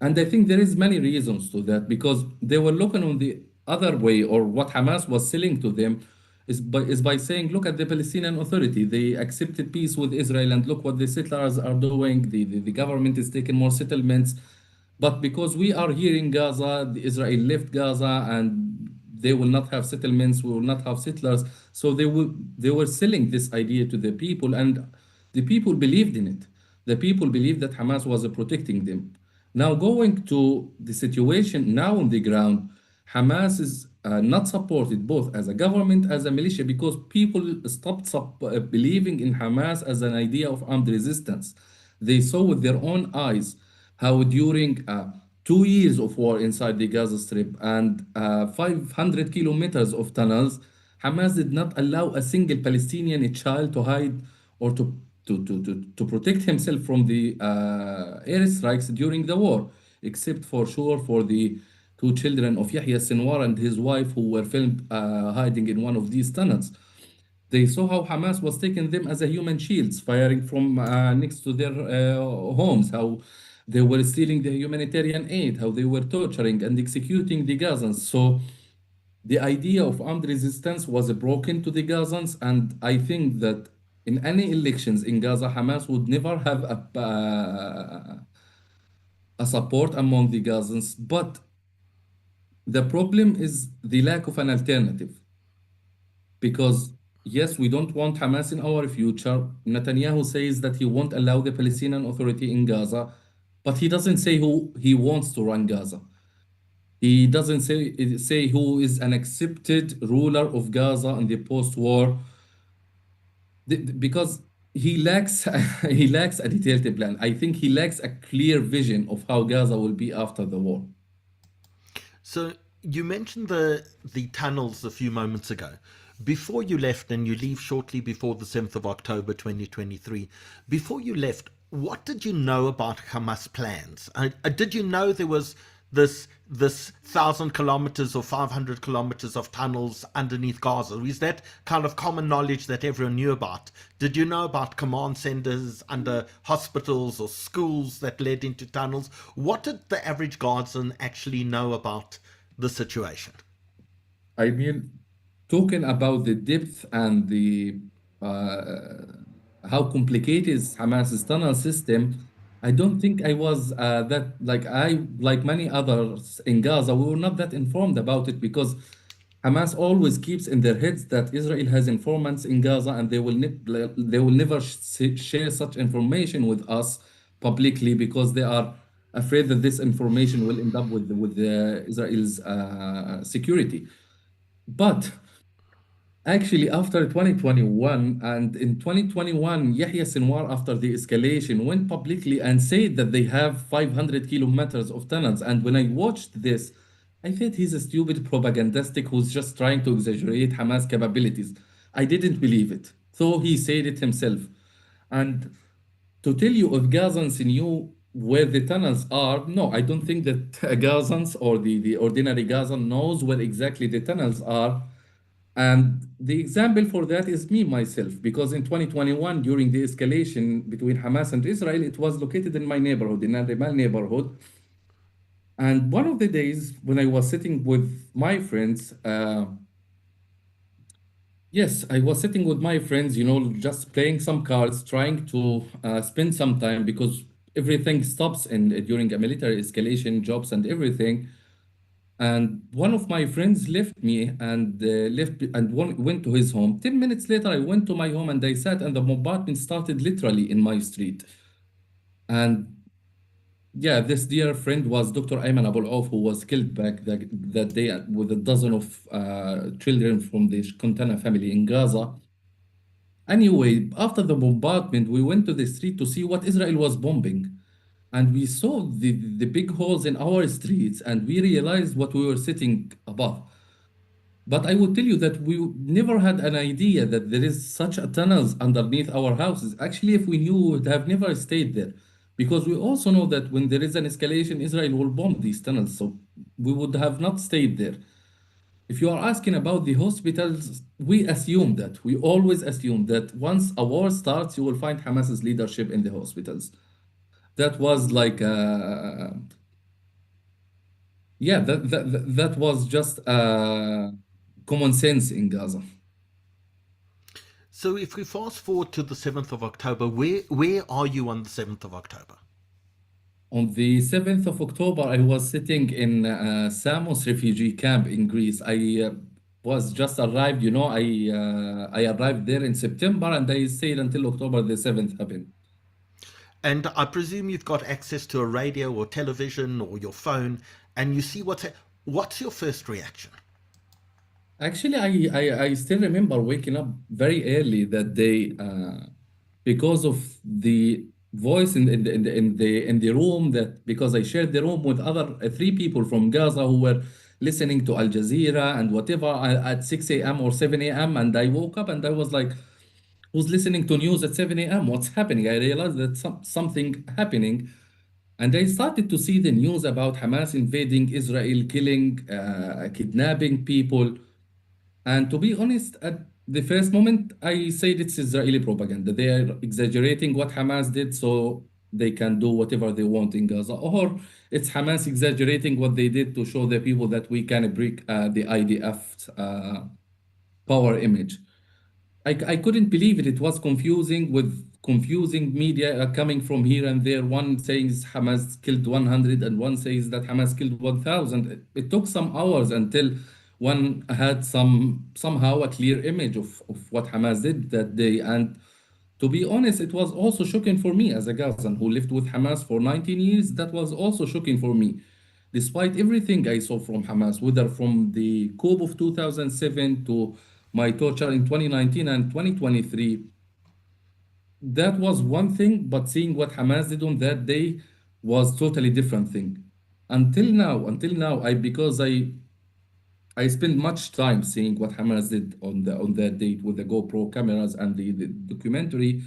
Speaker 4: And I think there is many reasons to that, because they were looking on the other way, or what Hamas was selling to them is by saying, look at the Palestinian Authority. They accepted peace with Israel, and look what the settlers are doing. The government is taking more settlements. But because we are here in Gaza, Israel left Gaza, and they will not have settlements, we will not have settlers. So they were selling this idea to the people, and the people believed in it. The people believed that Hamas was protecting them. Now, going to the situation now on the ground, Hamas is not supported both as a government, as a militia, because people stopped believing in Hamas as an idea of armed resistance. They saw with their own eyes how during 2 years of war inside the Gaza Strip and 500 kilometers of tunnels, Hamas did not allow a single Palestinian child to hide or to protect himself from the airstrikes during the war, except for sure for the two children of Yahya Sinwar and his wife, who were filmed hiding in one of these tunnels. They saw how Hamas was taking them as a human shields, firing from next to their homes, how they were stealing the humanitarian aid, how they were torturing and executing the Gazans. So the idea of armed resistance was broken to the Gazans, and I think that in any elections in Gaza, Hamas would never have a support among the Gazans. But the problem is the lack of an alternative, because yes, we don't want Hamas in our future. Netanyahu says that he won't allow the Palestinian Authority in Gaza, but he doesn't say who he wants to run Gaza. He doesn't say who is an accepted ruler of Gaza in the post-war, because he lacks he lacks a detailed plan. I think he lacks a clear vision of how Gaza will be after the war.
Speaker 1: So you mentioned the tunnels a few moments ago. Before you left, and you leave shortly before the 7th of October 2023, before you left, what did you know about Hamas plans? Did you know there was this 1,000 kilometers or 500 kilometers of tunnels underneath Gaza? Is that kind of common knowledge that everyone knew about? Did you know about command centers under hospitals or schools that led into tunnels? What did the average Gazan actually know about the situation?
Speaker 4: I mean, talking about the depth and the how complicated is Hamas's tunnel system, I don't think I was like many others in Gaza, we were not that informed about it, because Hamas always keeps in their heads that Israel has informants in Gaza, and they will never share such information with us publicly, because they are afraid that this information will end up with Israel's security. But actually, after 2021, and in 2021, Yahya Sinwar, after the escalation, went publicly and said that they have 500 kilometers of tunnels. And when I watched this, I thought he's a stupid propagandistic who's just trying to exaggerate Hamas capabilities. I didn't believe it. So he said it himself. And to tell you if Gazans knew where the tunnels are, no, I don't think that Gazans or the ordinary Gazan knows where exactly the tunnels are. And the example for that is me, myself, because in 2021, during the escalation between Hamas and Israel, it was located in my neighborhood, in Al Rimal neighborhood. And one of the days when I was sitting with my friends, yes, I was sitting with my friends, just playing some cards, trying to spend some time, because everything stops during a military escalation, jobs and everything. And one of my friends left me and went to his home. 10 minutes later, I went to my home and I sat, and the bombardment started literally in my street. And yeah, this dear friend was Dr. Ayman Abu Auf, who was killed back that day with a dozen of children from the Kontana family in Gaza. Anyway, after the bombardment, we went to the street to see what Israel was bombing. And we saw the big holes in our streets, and we realized what we were sitting above. But I will tell you that we never had an idea that there is such a tunnels underneath our houses. Actually, if we knew, we would have never stayed there. Because we also know that when there is an escalation, Israel will bomb these tunnels. So we would have not stayed there. If you are asking about the hospitals, we assume that. We always assume that once a war starts, you will find Hamas's leadership in the hospitals. That was like, yeah, that was just common sense in Gaza.
Speaker 1: So if we fast forward to the 7th of October, where are you on the 7th of October?
Speaker 4: On the 7th of October, I was sitting in Samos refugee camp in Greece. I was just arrived, I arrived there in September, and I stayed until October the 7th happened.
Speaker 1: And I presume you've got access to a radio or television or your phone, and you see what's your first reaction?
Speaker 4: Actually, I still remember waking up very early that day because of the voice in the room, that because I shared the room with other three people from Gaza who were listening to Al Jazeera and whatever at 6 a.m. or 7 a.m. And I woke up and I was like, who's listening to news at 7 a.m.? What's happening? I realized that something happening. And I started to see the news about Hamas invading Israel, killing, kidnapping people. And to be honest, at the first moment, I said it's Israeli propaganda. They are exaggerating what Hamas did so they can do whatever they want in Gaza. Or it's Hamas exaggerating what they did to show the people that we can break the IDF power image. I couldn't believe it. It was confusing, with confusing media coming from here and there. One says Hamas killed 100 and one says that Hamas killed 1,000. It took some hours until one had somehow a clear image of what Hamas did that day. And to be honest, it was also shocking for me as a Gazan who lived with Hamas for 19 years. That was also shocking for me. Despite everything I saw from Hamas, whether from the coup of 2007 to my torture in 2019 and 2023, that was one thing, but seeing what Hamas did on that day was totally different thing. Until now, because I spent much time seeing what Hamas did on that date with the GoPro cameras and the documentary.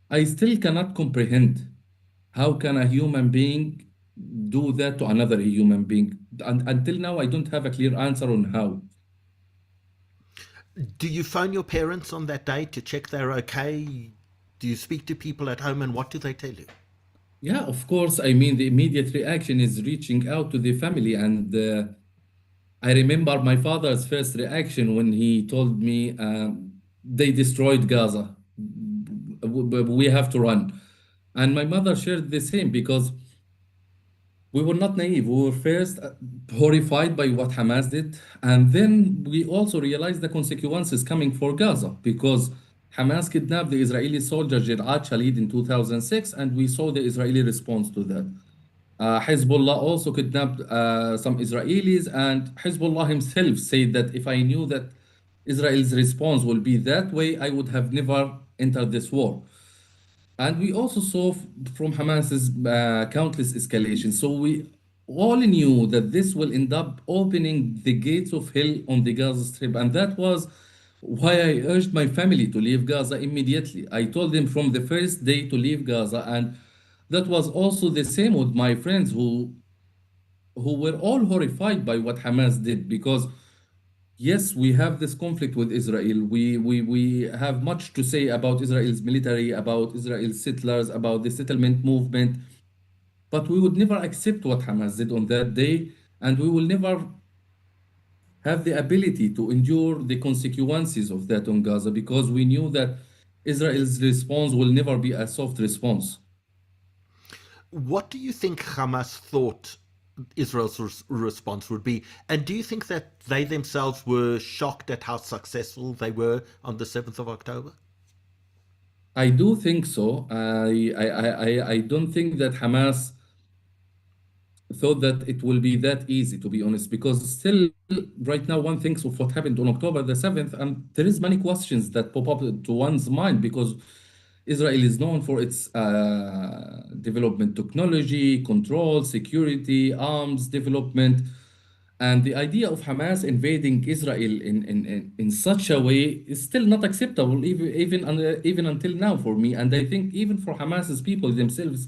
Speaker 4: I still cannot comprehend how can a human being do that to another human being. Until now, I don't have a clear answer on how.
Speaker 1: Do you phone your parents on that day to check they're okay? Do you speak to people at home, and what do they tell you?
Speaker 4: Yeah, of course. I mean, the immediate reaction is reaching out to the family. And I remember my father's first reaction when he told me they destroyed Gaza. We have to run. And my mother shared the same because we were not naive. We were first horrified by what Hamas did. And then we also realized the consequences coming for Gaza because Hamas kidnapped the Israeli soldier JRLive in 2006, and we saw the Israeli response to that. Hezbollah also kidnapped some Israelis, and Hezbollah himself said that if I knew that Israel's response will be that way, I would have never entered this war. And we also saw from Hamas's countless escalations. So we all knew that this will end up opening the gates of hell on the Gaza Strip. And that was why I urged my family to leave Gaza immediately. I told them from the first day to leave Gaza. And that was also the same with my friends who were all horrified by what Hamas did because yes, we have this conflict with Israel. We have much to say about Israel's military, about Israel's settlers, about the settlement movement, but we would never accept what Hamas did on that day, and we will never have the ability to endure the consequences of that on Gaza because we knew that Israel's response will never be a soft response.
Speaker 1: What do you think Hamas thought Israel's response would be? And do you think that they themselves were shocked at how successful they were on the 7th of October?
Speaker 4: I do think so. I don't think that Hamas thought that it will be that easy, to be honest, because still right now one thinks of what happened on October the 7th, and there is many questions that pop up to one's mind because Israel is known for its development technology, control, security, arms development. And the idea of Hamas invading Israel in such a way is still not acceptable, even until now for me. And I think even for Hamas's people themselves,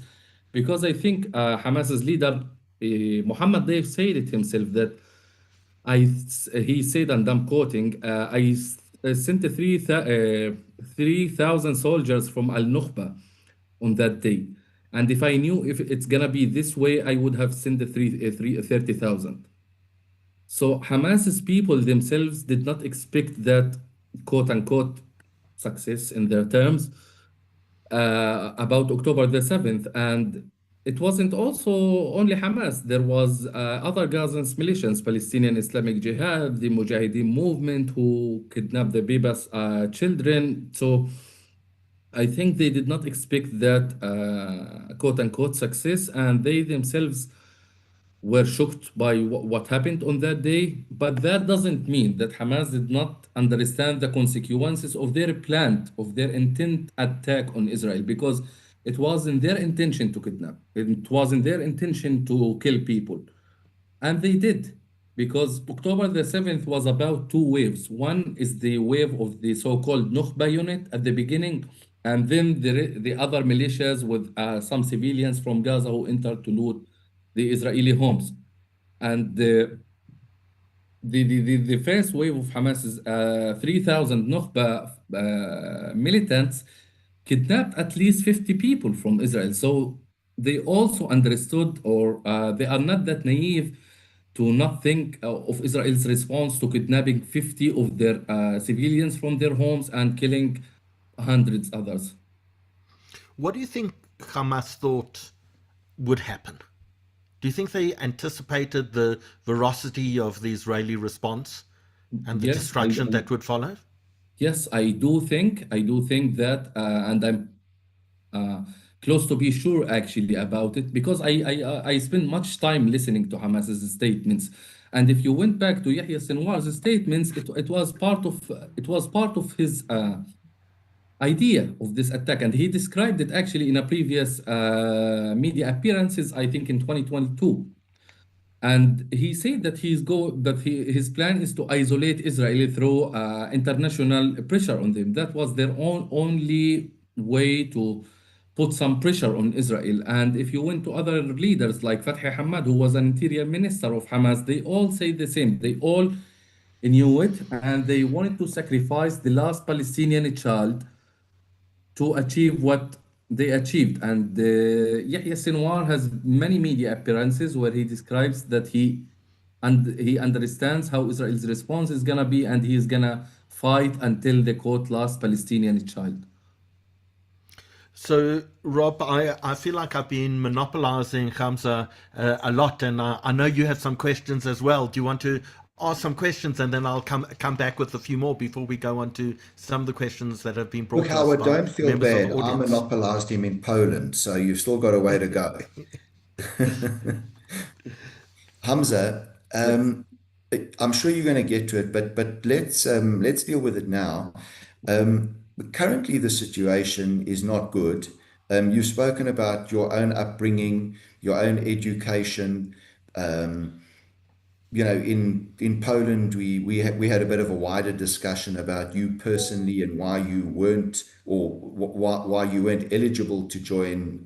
Speaker 4: because I think Hamas's leader, Mohammed Deif, said it himself that he said, and I'm quoting, sent 3,000 soldiers from Al Nukhba on that day. And if I knew if it's going to be this way, I would have sent the 30,000. So Hamas's people themselves did not expect that quote unquote success in their terms about October the 7th. And it wasn't also only Hamas. There was other Gazan militias, Palestinian Islamic Jihad, the Mujahideen movement who kidnapped the babies, children. So I think they did not expect that quote unquote success, and they themselves were shocked by what happened on that day. But that doesn't mean that Hamas did not understand the consequences of their plan, of their intent attack on Israel, because it was in their intention to kidnap. It was in their intention to kill people. And they did, because October the 7th was about two waves. One is the wave of the so-called Nukhba unit at the beginning, and then the other militias with some civilians from Gaza who entered to loot the Israeli homes. And the first wave of Hamas's 3,000 Nukhba militants kidnapped at least 50 people from Israel. So they also understood, or they are not that naive to not think of Israel's response to kidnapping 50 of their civilians from their homes and killing hundreds others.
Speaker 1: What do you think Hamas thought would happen? Do you think they anticipated the ferocity of the Israeli response and the
Speaker 4: Yes,
Speaker 1: destruction that would follow?
Speaker 4: yes, I do think that, and I'm uh, close to be sure actually about it because I spent much time listening to Hamas's statements, and if you went back to Yahya Sinwar's statements, it was part of his idea of this attack, and he described it actually in a previous media appearances, I think in 2022. And he said that his plan is to isolate Israel through international pressure on them. That was their only way to put some pressure on Israel. And if you went to other leaders like Fathi Hamad, who was an interior minister of Hamas, they all say the same. They all knew it, and they wanted to sacrifice the last Palestinian child to achieve what they achieved. And Yahya Sinwar has many media appearances where he describes that he understands how Israel's response is gonna be, and he is gonna fight until they quote last Palestinian child.
Speaker 1: So, Rob, I feel like I've been monopolizing Hamza a lot, and I know you have some questions as well. Do you want to ask some questions, and then I'll come back with a few more before we go on to some of the questions that have been brought
Speaker 3: Look,
Speaker 1: to us
Speaker 3: Howard,
Speaker 1: by
Speaker 3: don't feel
Speaker 1: members of
Speaker 3: bad.
Speaker 1: the
Speaker 3: I
Speaker 1: audience.
Speaker 3: monopolized him in Poland, so you've still got a way to go. Hamza,
Speaker 4: Yes.
Speaker 3: I'm sure you're going to get to it, but let's deal with it now. Currently, the situation is not good. You've spoken about your own upbringing, your own education. In Poland, we had a bit of a wider discussion about you personally and why you weren't or why you weren't eligible to join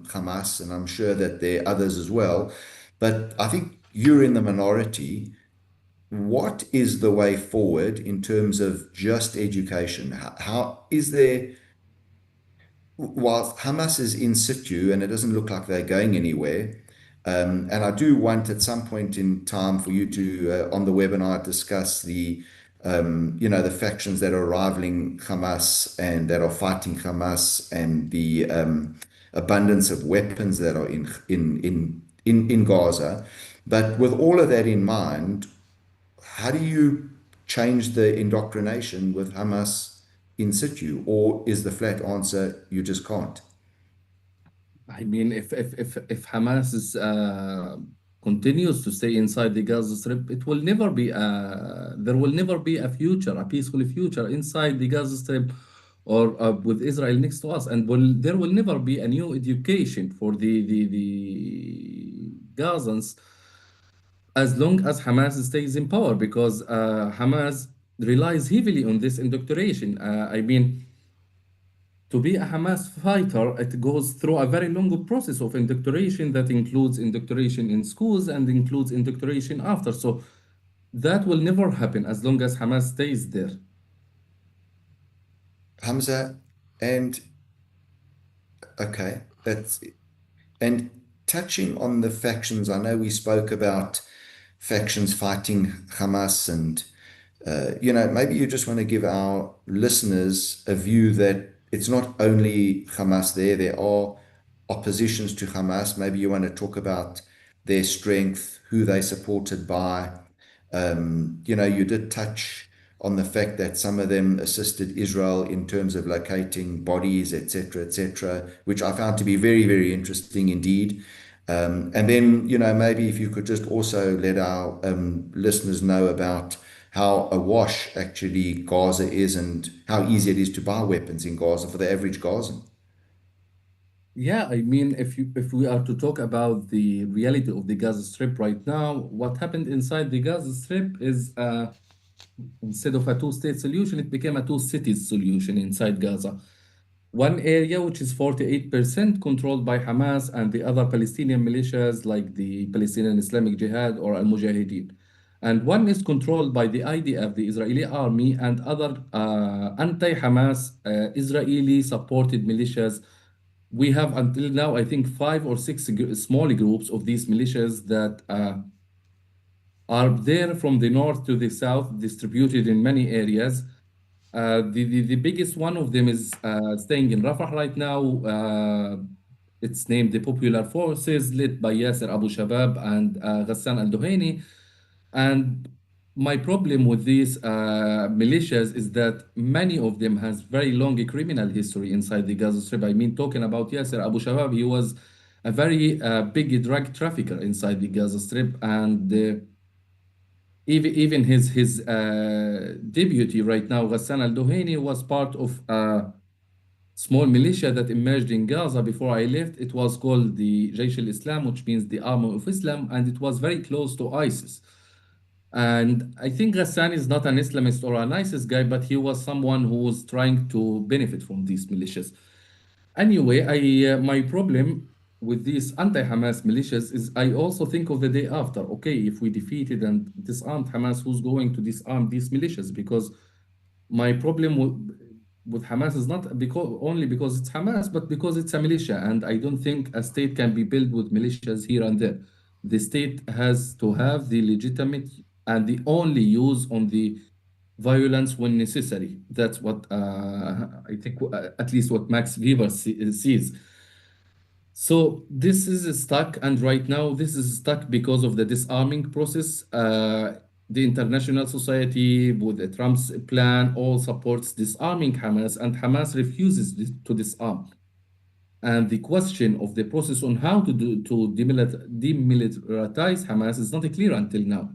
Speaker 3: Hamas, and I'm sure that there are others as well. But I think you're in the minority. What is the way forward in terms of just education? How is there, while Hamas is in situ and it doesn't look like they're going anywhere, and I do want at some point in time for you to, on the webinar, discuss the factions that are rivaling Hamas and that are fighting Hamas and the abundance of weapons that are in Gaza. But with all of that in mind, how do you change the indoctrination with Hamas in situ, or is the flat answer you just can't?
Speaker 4: I mean, if Hamas continues to stay inside the Gaza Strip, it will never be there will never be a future, a peaceful future inside the Gaza Strip or with Israel next to us, and there will never be a new education for the Gazans as long as Hamas stays in power, because Hamas relies heavily on this indoctrination. I mean, to be a Hamas fighter, it goes through a very long process of indoctrination that includes indoctrination in schools and includes indoctrination after. So that will never happen as long as Hamas stays there.
Speaker 3: Hamza, and okay, and touching on the factions, I know we spoke about factions fighting Hamas, and maybe you just want to give our listeners a view that it's not only Hamas there are oppositions to Hamas. Maybe you want to talk about their strength, who they supported by. You did touch on the fact that some of them assisted Israel in terms of locating bodies, etc., which I found to be very, very interesting indeed. And then, maybe if you could just also let our listeners know about how awash actually Gaza is and how easy it is to buy weapons in Gaza for the average Gazan.
Speaker 4: Yeah, I mean, if we are to talk about the reality of the Gaza Strip right now, what happened inside the Gaza Strip is instead of a two-state solution, it became a two-cities solution inside Gaza. One area, which is 48% controlled by Hamas and the other Palestinian militias like the Palestinian Islamic Jihad or Al-Mujahideen. And one is controlled by the IDF, the Israeli army, and other anti-Hamas Israeli-supported militias. We have until now, I think, 5 or 6 small groups of these militias that are there from the north to the south, distributed in many areas. The biggest one of them is staying in Rafah right now. It's named the Popular Forces, led by Yasser Abu Shabab and Ghassan al-Duhaini. And my problem with these militias is that many of them has very long criminal history inside the Gaza Strip. I mean, talking about Yasser Abu Shabab, he was a very big drug trafficker inside the Gaza Strip, and even his deputy right now, Ghassan al-Duhaini, was part of a small militia that emerged in Gaza before I left. It was called the Jaysh al-Islam, which means the Army of Islam, and it was very close to ISIS. And I think Ghassan is not an Islamist or an ISIS guy, but he was someone who was trying to benefit from these militias. Anyway, my problem with these anti-Hamas militias is I also think of the day after. Okay, if we defeated and disarmed Hamas, who's going to disarm these militias? Because my problem with Hamas is not only because it's Hamas, but because it's a militia. And I don't think a state can be built with militias here and there. The state has to have the legitimate and the only use on the violence when necessary. That's what I think, at least what Max Weber sees. So this is stuck, and right now this is stuck because of the disarming process. The international society with the Trump's plan all supports disarming Hamas, and Hamas refuses to disarm. And the question of the process on how to demilitarize Hamas is not clear until now.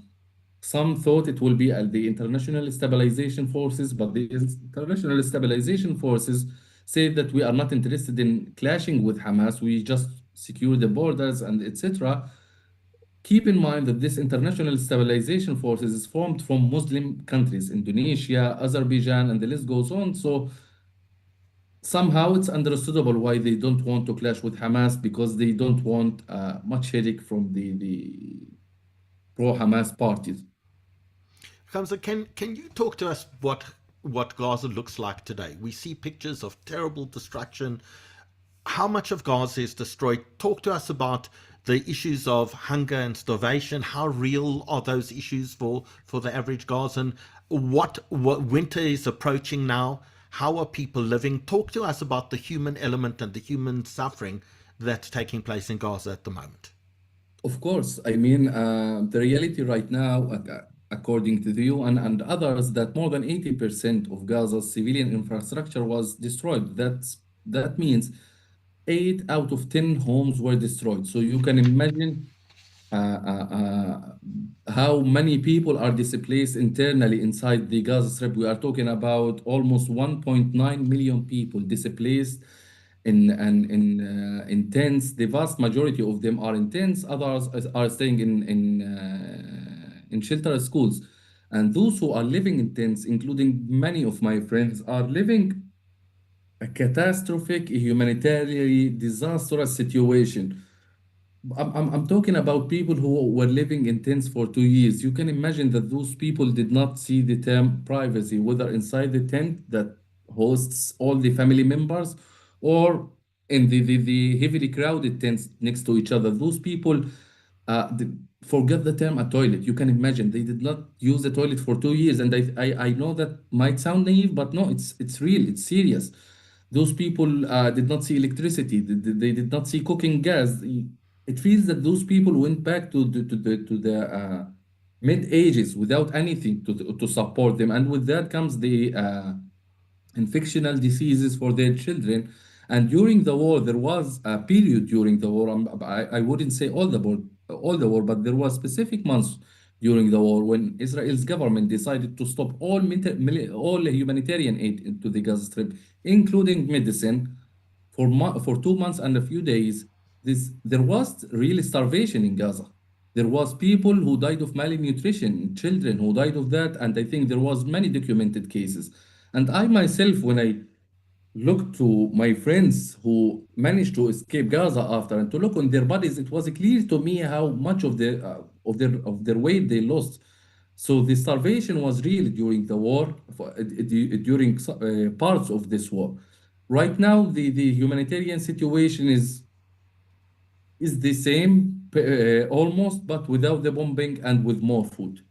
Speaker 4: Some thought it will be the international stabilization forces, but the international stabilization forces say that we are not interested in clashing with Hamas. We just secure the borders and etc. Keep in mind that this international stabilization forces is formed from Muslim countries, Indonesia, Azerbaijan, and the list goes on. So somehow it's understandable why they don't want to clash with Hamas, because they don't want much headache from the pro-Hamas parties.
Speaker 1: Hamza, can you talk to us what Gaza looks like today? We see pictures of terrible destruction. How much of Gaza is destroyed? Talk to us about the issues of hunger and starvation. How real are those issues for the average Gazan? What winter is approaching now? How are people living? Talk to us about the human element and the human suffering that's taking place in Gaza at the moment.
Speaker 4: Of course. I mean, the reality right now, according to the UN and others, that more than 80% of Gaza's civilian infrastructure was destroyed. That means 8 out of 10 homes were destroyed. So you can imagine how many people are displaced internally inside the Gaza Strip. We are talking about almost 1.9 million people displaced in tents. The vast majority of them are in tents. Others are staying in shelter schools. And those who are living in tents, including many of my friends, are living a catastrophic, humanitarian, disastrous situation. I'm talking about people who were living in tents for 2 years. You can imagine that those people did not see the term privacy, whether inside the tent that hosts all the family members or in the heavily crowded tents next to each other. Those people forget the term a toilet. You can imagine they did not use the toilet for 2 years. And I know that might sound naive, but no, it's real, it's serious. Those people did not see electricity. They did not see cooking gas. It feels that those people went back to the mid ages without anything to support them, and with that comes the infectional diseases for their children. And during the war, there was a period during the war. I wouldn't say all the war, but there was specific months during the war when Israel's government decided to stop all humanitarian aid into the Gaza Strip, including medicine, for 2 months and a few days. There was real starvation in Gaza. There was people who died of malnutrition, children who died of that, and I think there was many documented cases. And I myself, when I look to my friends who managed to escape Gaza after and to look on their bodies, it was clear to me how much of their weight they lost. So the starvation was real during the war, during parts of this war. Right now, the humanitarian situation is the same almost, but without the bombing and with more food.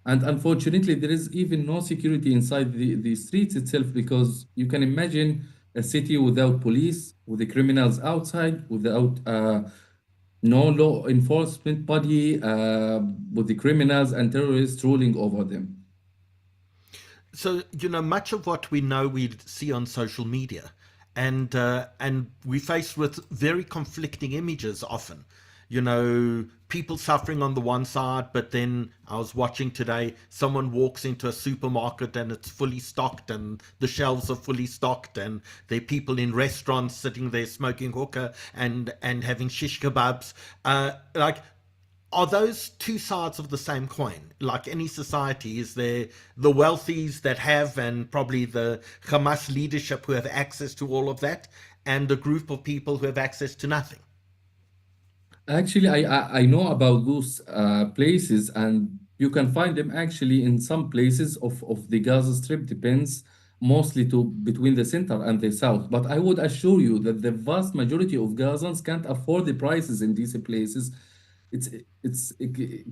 Speaker 4: And unfortunately, there is even no security inside the streets itself, because you can imagine a city without police, with the criminals outside, without no law enforcement body, with the criminals and terrorists ruling over them.
Speaker 1: So, much of what we know we see on social media, and we're faced with very conflicting images often. People suffering on the one side, but then I was watching today, someone walks into a supermarket and it's fully stocked and the shelves are fully stocked, and there are people in restaurants sitting there smoking hookah and having shish kebabs. Are those two sides of the same coin? Like any society, is there the wealthies that have, and probably the Hamas leadership who have access to all of that, and a group of people who have access to nothing?
Speaker 4: Actually, I know about those places, and you can find them actually in some places of the Gaza Strip, depends mostly to between the center and the south. But I would assure you that the vast majority of Gazans can't afford the prices in these places. It's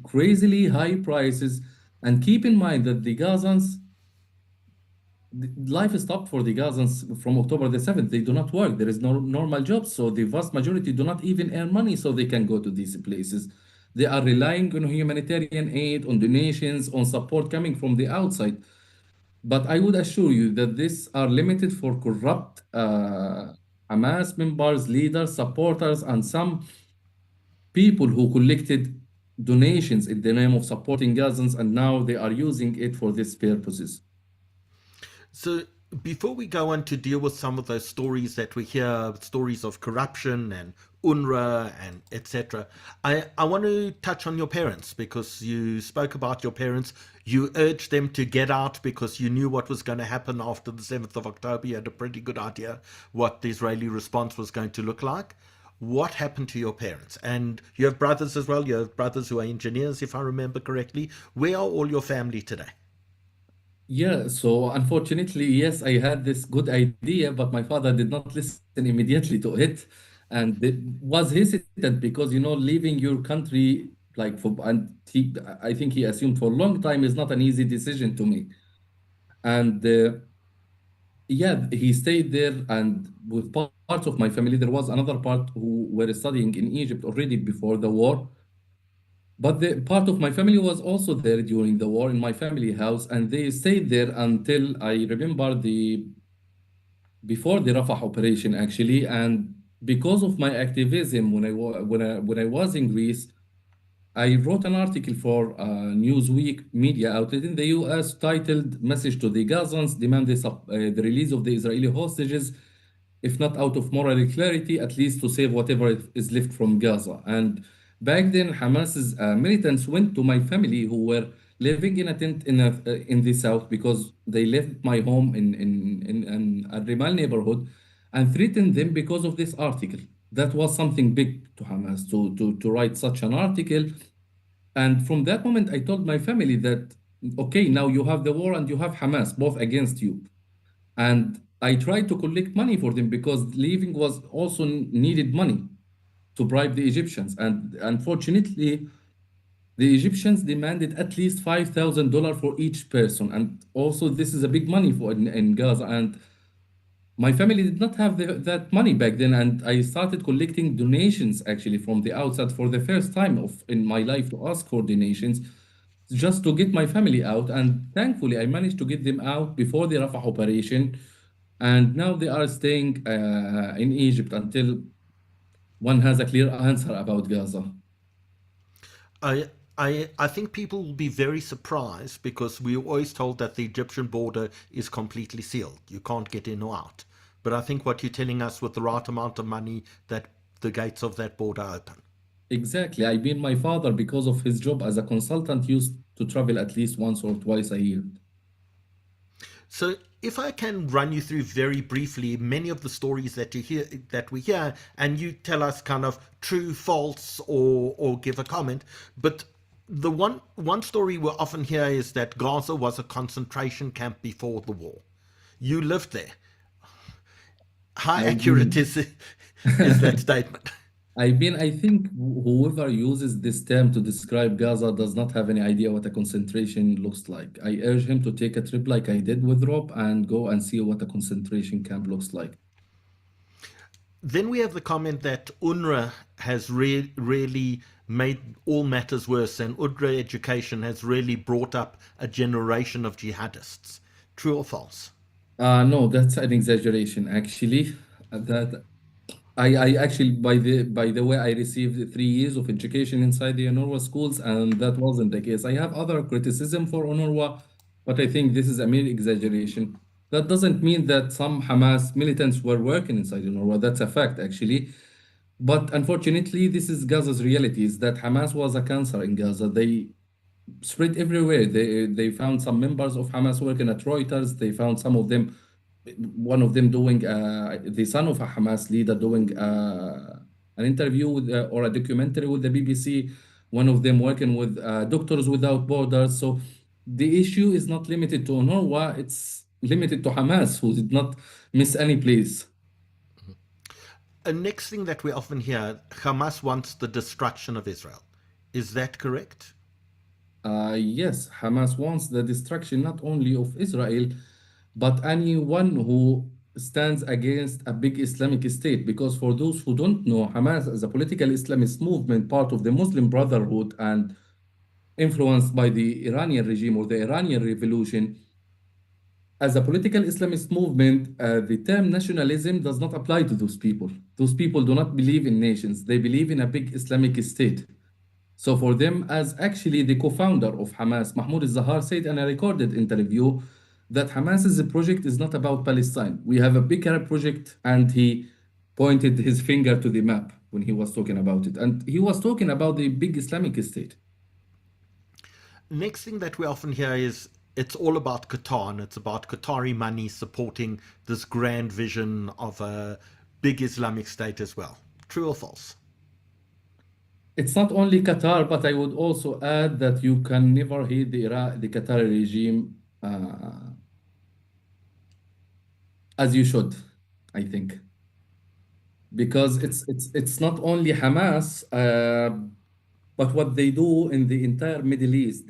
Speaker 4: crazily high prices, and keep in mind that the Gazans, life stopped for the Gazans from October the 7th. They do not work. There is no normal jobs. So the vast majority do not even earn money so they can go to these places. They are relying on humanitarian aid, on donations, on support coming from the outside. But I would assure you that these are limited for corrupt Hamas members, leaders, supporters, and some people who collected donations in the name of supporting Gazans, and now they are using it for these purposes.
Speaker 1: So before we go on to deal with some of those stories that we hear, stories of corruption and UNRWA and etc., I want to touch on your parents, because you spoke about your parents. You urged them to get out because you knew what was going to happen after the 7th of October. You had a pretty good idea what the Israeli response was going to look like. What happened to your parents? And you have brothers as well. You have brothers who are engineers, if I remember correctly. Where are all your family today?
Speaker 4: Yeah, so unfortunately, yes, I had this good idea, but my father did not listen immediately to it, and it was hesitant because leaving your country and I think he assumed for a long time is not an easy decision to make, and yeah, he stayed there, and with parts of my family, there was another part who were studying in Egypt already before the war. But the part of my family was also there during the war in my family house, and they stayed there until I remember before the Rafah operation actually. And because of my activism when I was in Greece, I wrote an article for Newsweek media outlet in the US titled "Message to the Gazans: Demand the release of the Israeli hostages, if not out of moral clarity, at least to save whatever is left from Gaza." And back then, Hamas's militants went to my family who were living in a tent in the south, because they left my home in a Rimal neighborhood, and threatened them because of this article. That was something big to Hamas to write such an article. And from that moment, I told my family that, okay, now you have the war and you have Hamas, both against you. And I tried to collect money for them because leaving was also needed money to bribe the Egyptians. And unfortunately, the Egyptians demanded at least $5,000 for each person. And also, this is a big money for in Gaza. And my family did not have that money back then, and I started collecting donations actually from the outside for the first time in my life, to ask for donations just to get my family out. And thankfully, I managed to get them out before the Rafah operation, and now they are staying in Egypt until one has a clear answer about Gaza.
Speaker 1: I think people will be very surprised, because we were always told that the Egyptian border is completely sealed. You can't get in or out. But I think what you're telling us, with the right amount of money, that the gates of that border are open.
Speaker 4: Exactly. I mean, my father, because of his job as a consultant, used to travel at least once or twice a year.
Speaker 1: So if I can run you through very briefly many of the stories that we hear, and you tell us kind of true, false, or give a comment. But the one story we often hear is that Gaza was a concentration camp before the war. You lived there. How accurate is that statement?
Speaker 4: I mean, I think whoever uses this term to describe Gaza does not have any idea what a concentration looks like. I urge him to take a trip like I did with Rob and go and see what a concentration camp looks like.
Speaker 1: Then we have the comment that UNRWA has really made all matters worse, and UNRWA education has really brought up a generation of jihadists. True or false?
Speaker 4: No, that's an exaggeration, actually. That I actually, by the way, I received 3 years of education inside the UNRWA schools, and that wasn't the case. I have other criticism for UNRWA, but I think this is a mere exaggeration. That doesn't mean that some Hamas militants were working inside UNRWA. That's a fact, actually. But unfortunately, this is Gaza's reality, is that Hamas was a cancer in Gaza. They spread everywhere. They found some members of Hamas working at Reuters. They found some of them, one of them doing the son of a Hamas leader doing an interview with or a documentary with the BBC. One of them working with Doctors Without Borders. So the issue is not limited to UNRWA. It's limited to Hamas, who did not miss any place.
Speaker 1: A next thing that we often hear, Hamas wants the destruction of Israel. Is that correct?
Speaker 4: Yes, Hamas wants the destruction not only of Israel, but anyone who stands against a big Islamic state. Because for those who don't know, Hamas is a political Islamist movement, part of the Muslim Brotherhood and influenced by the Iranian regime or the Iranian revolution. As a political Islamist movement, the term nationalism does not apply to those people. Those people do not believe in nations. They believe in a big Islamic state. So for them, as actually the co-founder of Hamas, Mahmoud al-Zahar, said in a recorded interview that Hamas's project is not about Palestine. We have a bigger project, and he pointed his finger to the map when he was talking about it. And he was talking about the big Islamic state.
Speaker 1: Next thing that we often hear is it's all about Qatar, and it's about Qatari money supporting this grand vision of a big Islamic state as well. True or false?
Speaker 4: It's not only Qatar, but I would also add that you can never hate the Qatari regime as you should, I think, because it's not only Hamas, but what they do in the entire Middle East.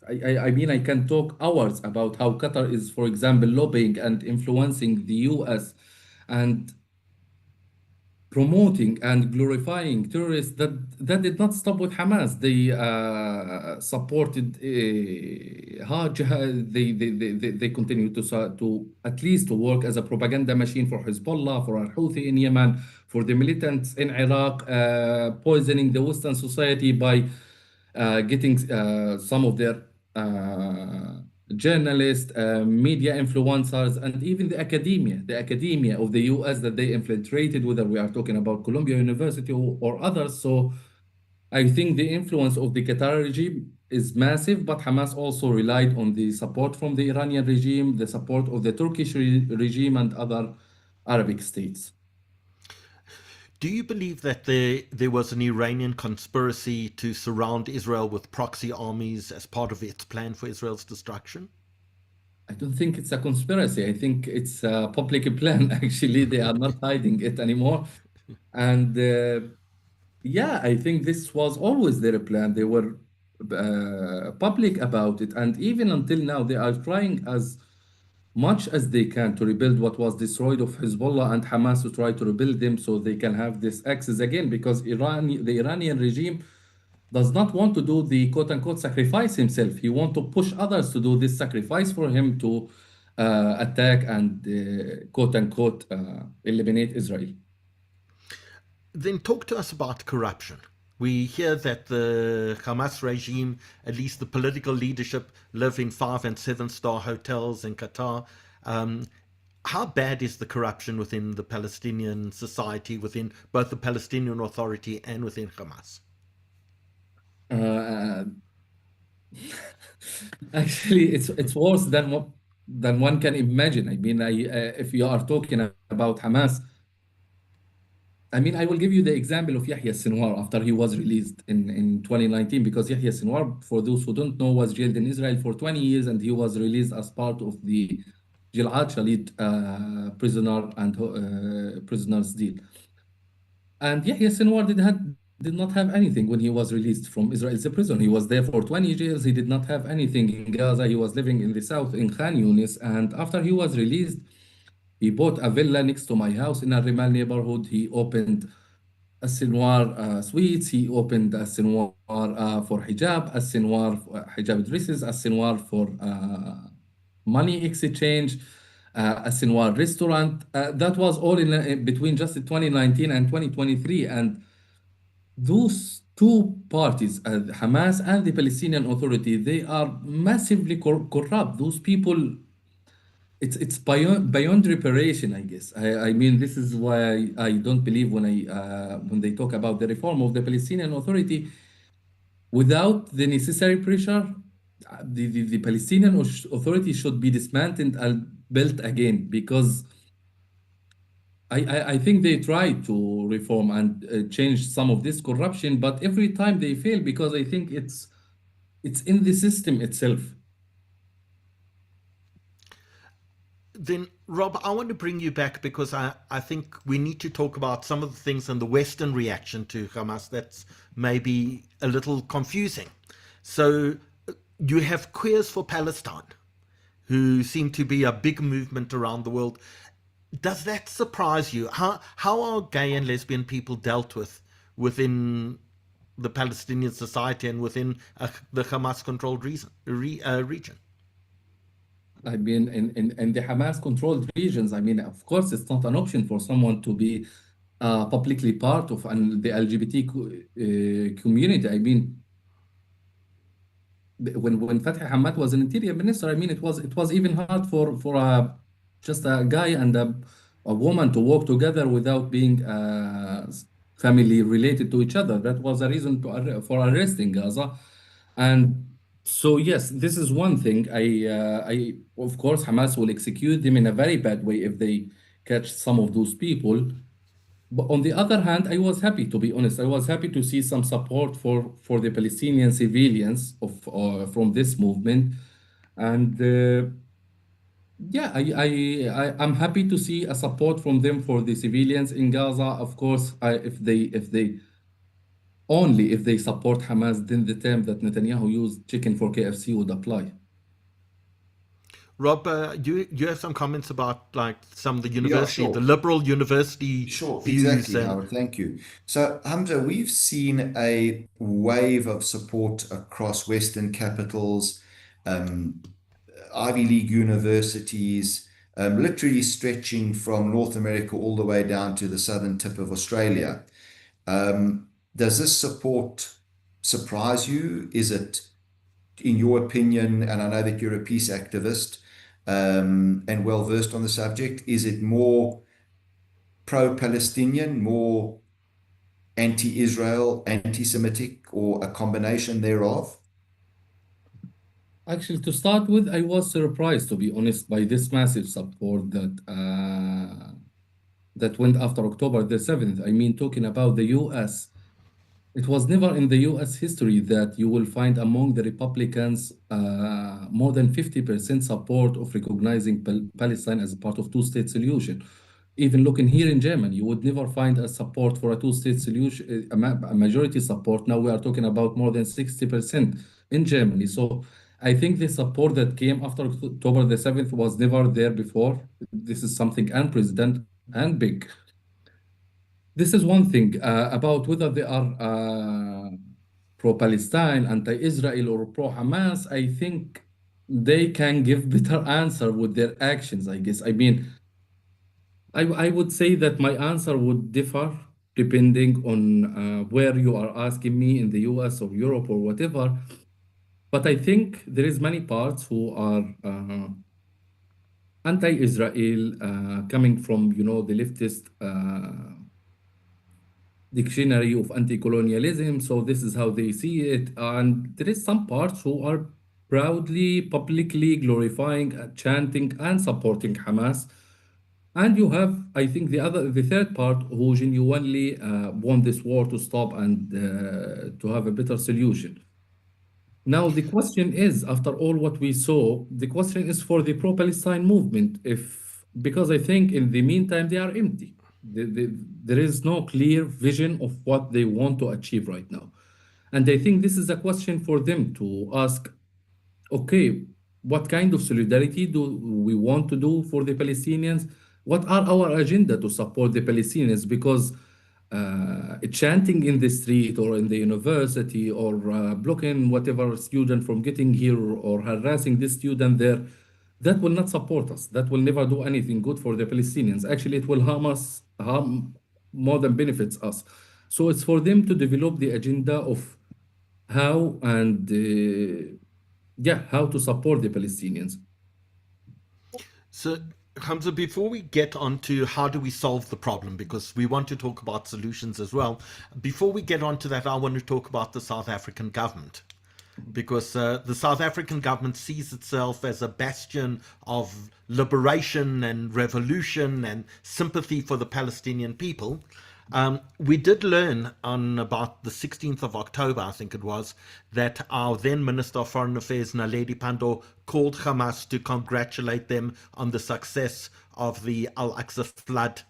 Speaker 4: I mean, I can talk hours about how Qatar is, for example, lobbying and influencing the US and promoting and glorifying terrorists. That did not stop with Hamas. They supported they continue to at least to work as a propaganda machine for Hezbollah, for al-Houthi in Yemen, for the militants in Iraq, poisoning the Western society by getting some of their journalists, media influencers, and even the academia of the US that they infiltrated, whether we are talking about Columbia University or others. So I think the influence of the Qatar regime is massive, but Hamas also relied on the support from the Iranian regime, the support of the Turkish regime and other Arabic states.
Speaker 1: Do you believe that there was an Iranian conspiracy to surround Israel with proxy armies as part of its plan for Israel's destruction?
Speaker 4: I don't think it's a conspiracy. I think it's a public plan. Actually, they are not hiding it anymore. And yeah, I think this was always their plan. They were public about it. And even until now, they are trying as much as they can to rebuild what was destroyed of Hezbollah and Hamas, to try to rebuild them so they can have this access again, because the Iranian regime does not want to do the quote-unquote sacrifice himself. He wants to push others to do this sacrifice for him to attack and quote-unquote eliminate Israel.
Speaker 1: Then talk to us about corruption. We hear that the Hamas regime, at least the political leadership, live in 5- and 7-star hotels in Qatar. How bad is the corruption within the Palestinian society, within both the Palestinian Authority and within Hamas?
Speaker 4: Actually, it's worse than one can imagine. I mean, if you are talking about Hamas, I mean, I will give you the example of Yahya Sinwar after he was released in 2019, because Yahya Sinwar, for those who don't know, was jailed in Israel for 20 years, and he was released as part of the JRLive prisoners deal. And Yahya Sinwar did not have anything when he was released from Israel's prison. He was there for 20 years. He did not have anything in Gaza. He was living in the south in Khan Yunis. And after he was released, He bought a villa next to my house in a Rimal neighborhood. He opened a Sinwar suites. He opened a Sinwar for hijab, a Sinwar hijab dresses, a Sinwar for money exchange, a Sinwar restaurant. That was all in between just 2019 and 2023. And those two parties, Hamas and the Palestinian Authority, they are massively corrupt. Those people, it's beyond reparation, I guess. I mean, this is why I don't believe when they talk about the reform of the Palestinian Authority, without the necessary pressure, the Palestinian Authority should be dismantled and built again, because I think they tried to reform and change some of this corruption, but every time they fail, because I think it's in the system itself.
Speaker 1: Then, Rob, I want to bring you back, because I think we need to talk about some of the things in the Western reaction to Hamas that's maybe a little confusing. So you have Queers for Palestine, who seem to be a big movement around the world. Does that surprise you? How are gay and lesbian people dealt with within the Palestinian society and within the Hamas-controlled region?
Speaker 4: I mean, in the Hamas-controlled regions, I mean, of course, it's not an option for someone to be publicly part of the LGBT community. I mean, when Fatih Hamad was an interior minister, I mean, it was even hard for just a guy and a woman to work together without being family related to each other. That was a reason for arresting Gaza. And so, yes, this is one thing. I of course, Hamas will execute them in a very bad way if they catch some of those people. But on the other hand, I was happy, to be honest. I was happy to see some support for the Palestinian civilians from this movement. And yeah, I'm happy to see a support from them for the civilians in Gaza. Of course, if they support Hamas, then the term that Netanyahu used, chicken for KFC, would apply.
Speaker 1: Rob, you have some comments about like some of the university,
Speaker 3: sure.
Speaker 1: the liberal university
Speaker 3: Sure,
Speaker 1: views.
Speaker 3: exactly, Howard. Thank you. So, Hamza, we've seen a wave of support across Western capitals, Ivy League universities, literally stretching from North America all the way down to the southern tip of Australia. Does this support surprise you? Is it, in your opinion, and I know that you're a peace activist and well versed on the subject, is it more pro-Palestinian, more anti-Israel, anti-Semitic, or a combination thereof?
Speaker 4: Actually, to start with, I was surprised, to be honest, by this massive support that went after October the 7th. I mean, talking about the US, it was never in the US history that you will find among the Republicans more than 50% support of recognizing Palestine as a part of two-state solution. Even looking here in Germany, you would never find a support for a two-state solution, a majority support. Now we are talking about more than 60% in Germany. So I think the support that came after October the 7th was never there before. This is something unprecedented and big. This is one thing about whether they are pro-Palestine, anti-Israel, or pro-Hamas. I think they can give better answer with their actions, I guess. I mean, I would say that my answer would differ depending on where you are asking me, in the US or Europe or whatever. But I think there is many parts who are anti-Israel, coming from, the leftist dictionary of anti-colonialism. So this is how they see it. And there is some parts who are proudly, publicly glorifying, chanting, and supporting Hamas. And you have, I think, the third part who genuinely want this war to stop and to have a better solution. Now, the question is, after all what we saw, the question is for the pro-Palestine movement, because I think in the meantime, they are empty. There is no clear vision of what they want to achieve right now. And I think this is a question for them to ask, okay, what kind of solidarity do we want to do for the Palestinians? What are our agenda to support the Palestinians? Because chanting in the street or in the university or blocking whatever student from getting here or harassing this student there, that will not support us. That will never do anything good for the Palestinians. Actually, it will harm more than benefits us. So it's for them to develop the agenda of how and how to support the Palestinians.
Speaker 1: So, Hamza, before we get on to how do we solve the problem, because we want to talk about solutions as well, before we get on to that, I want to talk about the South African government, because the South African government sees itself as a bastion of liberation and revolution and sympathy for the Palestinian people. We did learn on about the 16th of October, I think it was, that our then Minister of Foreign Affairs, Naledi Pandor, called Hamas to congratulate them on the success of the Al-Aqsa flood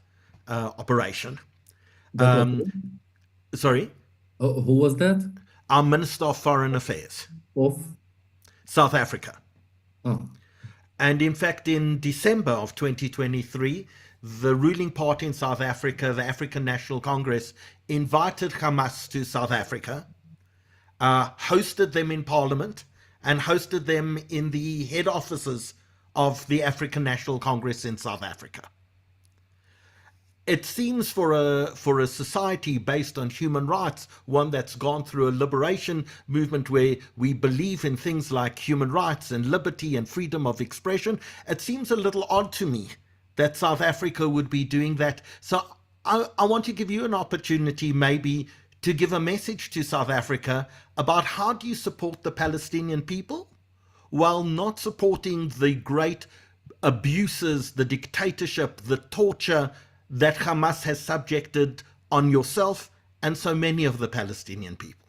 Speaker 1: operation.
Speaker 4: That was
Speaker 1: Sorry?
Speaker 4: who was that?
Speaker 1: Our Minister of Foreign Affairs,
Speaker 4: Of
Speaker 1: South Africa.
Speaker 4: oh.
Speaker 1: And in fact, in December of 2023, the ruling party in South Africa, the African National Congress, invited Hamas to South Africa, hosted them in Parliament, and hosted them in the head offices of the African National Congress in South Africa. It seems for a society based on human rights, one that's gone through a liberation movement where we believe in things like human rights and liberty and freedom of expression, it seems a little odd to me that South Africa would be doing that. So I want to give you an opportunity maybe to give a message to South Africa about how do you support the Palestinian people while not supporting the great abuses, the dictatorship, the torture that Hamas has subjected on yourself and so many of the Palestinian people.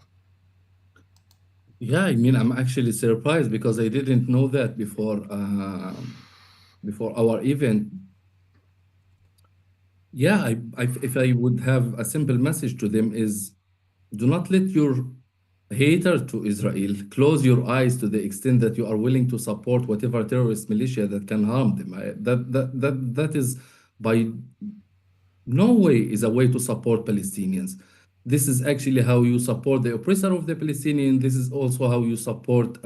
Speaker 4: Yeah, I mean, I'm actually surprised because I didn't know that before our event. Yeah, if I would have a simple message to them is, do not let your hater to Israel close your eyes to the extent that you are willing to support whatever terrorist militia that can harm them. That is by no way is a way to support Palestinians. This is actually how you support the oppressor of the Palestinian. This is also how you support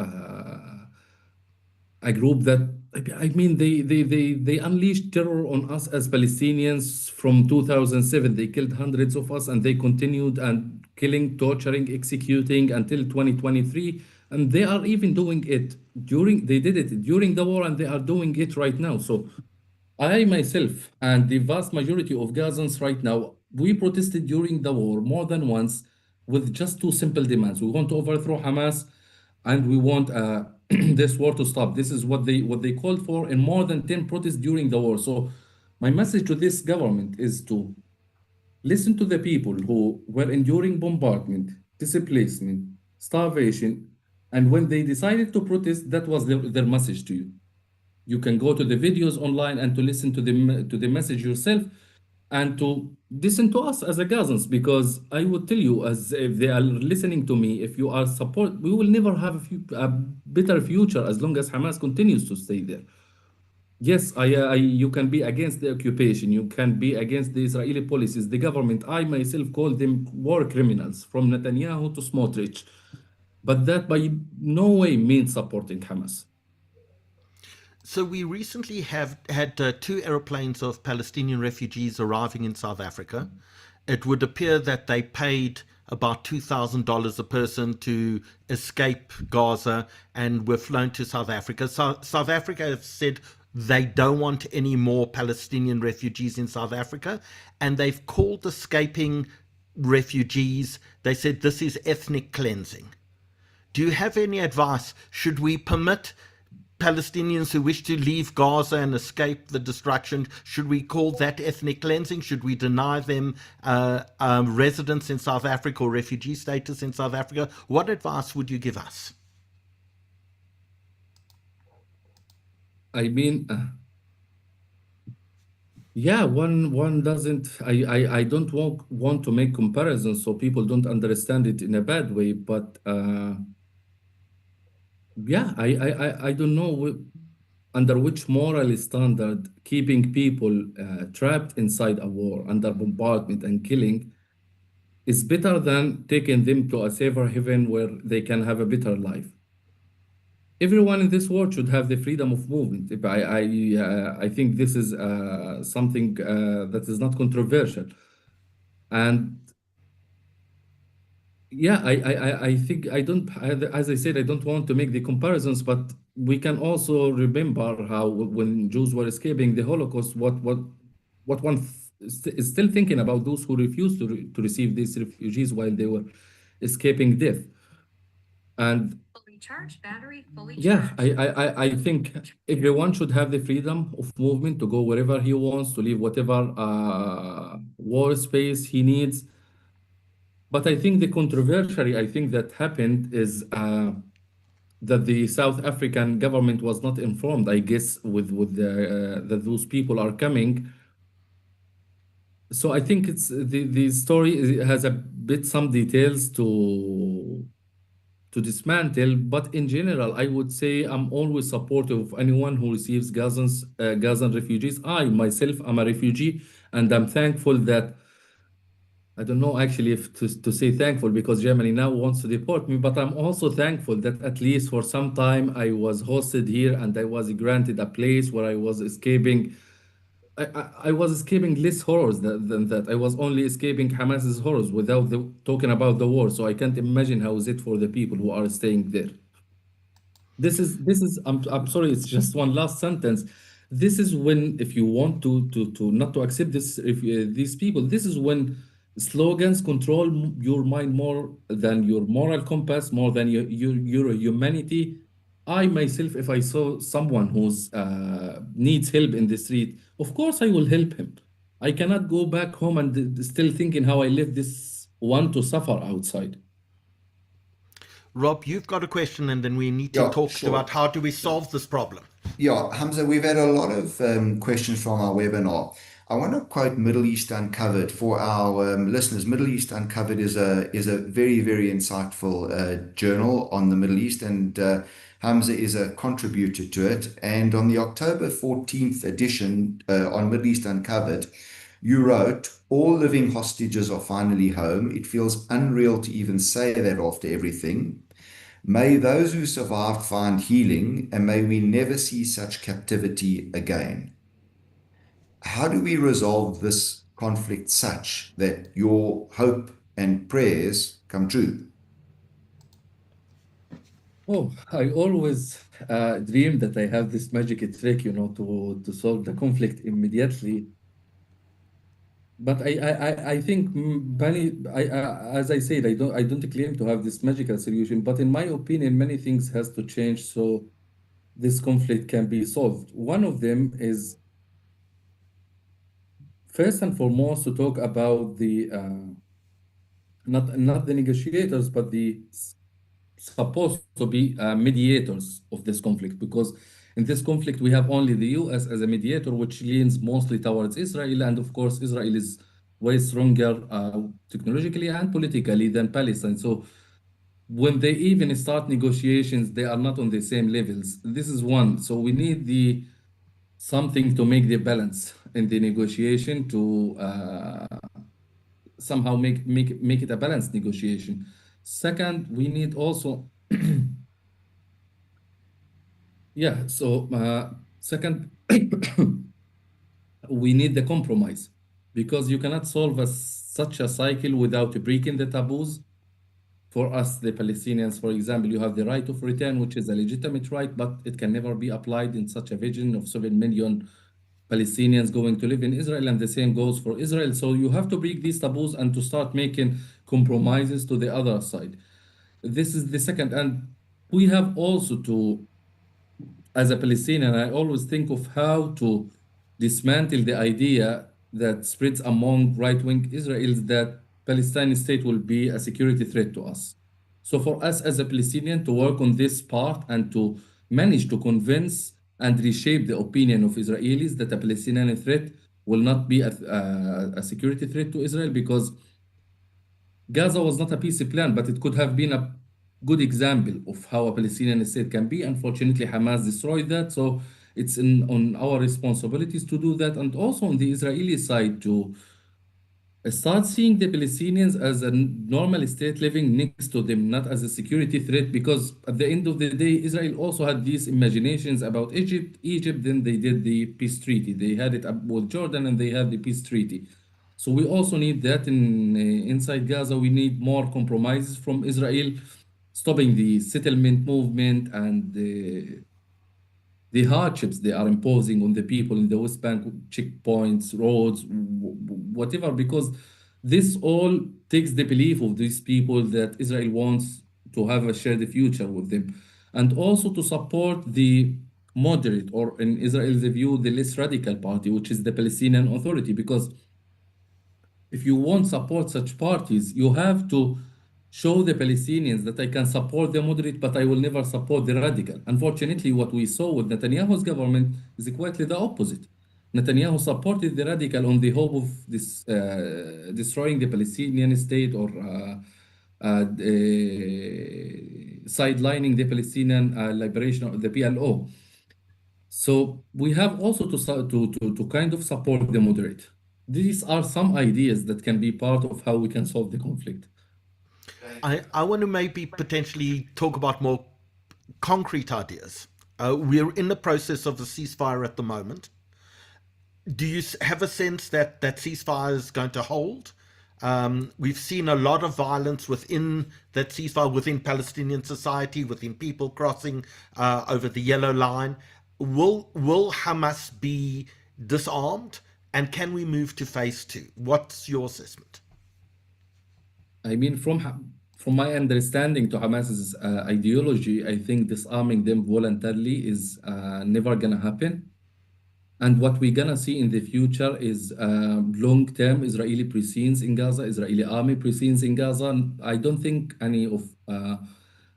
Speaker 4: a group that, I mean, they unleashed terror on us as Palestinians from 2007. They killed hundreds of us and they continued and killing, torturing, executing until 2023. And they are even doing it they did it during the war and they are doing it right now. So I myself and the vast majority of Gazans right now, we protested during the war more than once with just two simple demands. We want to overthrow Hamas and we want this war to stop. This is what they called for in more than 10 protests during the war. So my message to this government is to listen to the people who were enduring bombardment, displacement, starvation, and when they decided to protest, that was their message to you. You can go to the videos online and to listen to the message yourself and to listen to us as a Gazans, because I would tell you, as if they are listening to me, if you are support, we will never have a better future as long as Hamas continues to stay there. Yes, you can be against the occupation, you can be against the Israeli policies, the government. I myself call them war criminals, from Netanyahu to Smotrich, but that by no way means supporting Hamas.
Speaker 1: So we recently have had 2 aeroplanes of Palestinian refugees arriving in South Africa. It would appear that they paid about $2,000 a person to escape Gaza and were flown to South Africa. South Africa have said they don't want any more Palestinian refugees in South Africa, and they've called escaping refugees, they said this is ethnic cleansing. Do you have any advice? Should we permit Palestinians who wish to leave Gaza and escape the destruction, should we call that ethnic cleansing? Should we deny them residence in South Africa or refugee status in South Africa? What advice would you give us?
Speaker 4: I mean, yeah, one doesn't. I don't want to make comparisons so people don't understand it in a bad way, but yeah, I don't know. under which moral standard keeping people trapped inside a war under bombardment and killing is better than taking them to a safer haven where they can have a better life. Everyone in this world should have the freedom of movement. I think this is something that is not controversial. And yeah, I think as I said, I don't want to make the comparisons, but we can also remember how when Jews were escaping the Holocaust, what one is still thinking about those who refused to receive these refugees while they were escaping death. And
Speaker 5: Fully charged battery, fully
Speaker 4: yeah,
Speaker 5: charged.
Speaker 4: I think everyone should have the freedom of movement to go wherever he wants, to leave whatever war space he needs. But I think the controversy I think that happened is that the South African government was not informed, I guess, with that those people are coming. So I think it's the story has a bit some details to dismantle, but in general, I would say I'm always supportive of anyone who receives Gazan refugees. I myself am a refugee, and I'm thankful that I don't know actually if to say thankful because Germany now wants to deport me, but I'm also thankful that at least for some time I was hosted here and I was granted a place where I was escaping. I was escaping less horrors than that. I was only escaping Hamas's horrors without talking about the war. So I can't imagine how is it for the people who are staying there. I'm sorry, it's just one last sentence. This is when, if you want to not to accept this, if these people, this is when slogans control your mind more than your moral compass, more than your humanity. I myself, if I saw someone who's needs help in the street, of course I will help him. I cannot go back home and still thinking how I left this one to suffer outside.
Speaker 1: Rob, you've got a question, and then we need to
Speaker 3: Yeah,
Speaker 1: talk
Speaker 3: sure.
Speaker 1: about how do we solve this problem.
Speaker 3: Yeah, Hamza, we've had a lot of questions from our webinar. I want to quote Middle East Uncovered for our listeners. Middle East Uncovered is a very, very insightful journal on the Middle East, and Hamza is a contributor to it. And on the October 14th edition on Middle East Uncovered, you wrote, "All living hostages are finally home. It feels unreal to even say that after everything. May those who survived find healing, and may we never see such captivity again." How do we resolve this conflict such that your hope and prayers come true?
Speaker 4: Oh, I always dream that I have this magic trick, to solve the conflict immediately. But I think as I said, I don't claim to have this magical solution. But in my opinion, many things has to change so this conflict can be solved. One of them is first and foremost to talk about the not the negotiators, but the supposed to be mediators of this conflict, because in this conflict we have only the US as a mediator, which leans mostly towards Israel, and of course Israel is way stronger technologically and politically than Palestine. So when they even start negotiations, they are not on the same levels. This is one. So we need something to make the balance in the negotiation to somehow make it a balanced negotiation. Second, we need also yeah. So second, we need the compromise, because you cannot solve such a cycle without breaking the taboos. For us, the Palestinians, for example, you have the right of return, which is a legitimate right, but it can never be applied in such a vision of 7 million Palestinians going to live in Israel, and the same goes for Israel. So you have to break these taboos and to start making compromises to the other side. This is the second. And we have also to, as a Palestinian, I always think of how to dismantle the idea that spreads among right-wing Israelis that Palestinian state will be a security threat to us. So for us as a Palestinian to work on this part and to manage to convince and reshape the opinion of Israelis that a Palestinian threat will not be a security threat to Israel, because Gaza was not a peace plan, but it could have been a good example of how a Palestinian state can be. Unfortunately, Hamas destroyed that. So it's on our responsibilities to do that, and also on the Israeli side to start seeing the Palestinians as a normal state living next to them, not as a security threat. Because at the end of the day, Israel also had these imaginations about Egypt, then they did the peace treaty. They had it up with Jordan and they had the peace treaty. So we also need that inside Gaza. We need more compromises from Israel, stopping the settlement movement and the hardships they are imposing on the people in the West Bank, checkpoints, roads, whatever, because this all takes the belief of these people that Israel wants to have a shared future with them, and also to support the moderate, or in Israel's view, the less radical party, which is the Palestinian Authority. Because if you won't support such parties, you have to show the Palestinians that I can support the moderate, but I will never support the radical. Unfortunately, what we saw with Netanyahu's government is quite the opposite. Netanyahu supported the radical on the hope of this destroying the Palestinian state, or sidelining the Palestinian liberation of the PLO. So we have also to kind of support the moderate. These are some ideas that can be part of how we can solve the conflict.
Speaker 1: I want to maybe potentially talk about more concrete ideas. We're in the process of a ceasefire at the moment. Do you have a sense that that ceasefire is going to hold? We've seen a lot of violence within that ceasefire, within Palestinian society, within people crossing over the yellow line. Will Hamas be disarmed, and can we move to phase 2? What's your assessment?
Speaker 4: I mean, from my understanding to Hamas's ideology, I think disarming them voluntarily is never gonna happen. And what we're gonna see in the future is long-term Israeli presence in Gaza, Israeli army presence in Gaza. And I don't think any of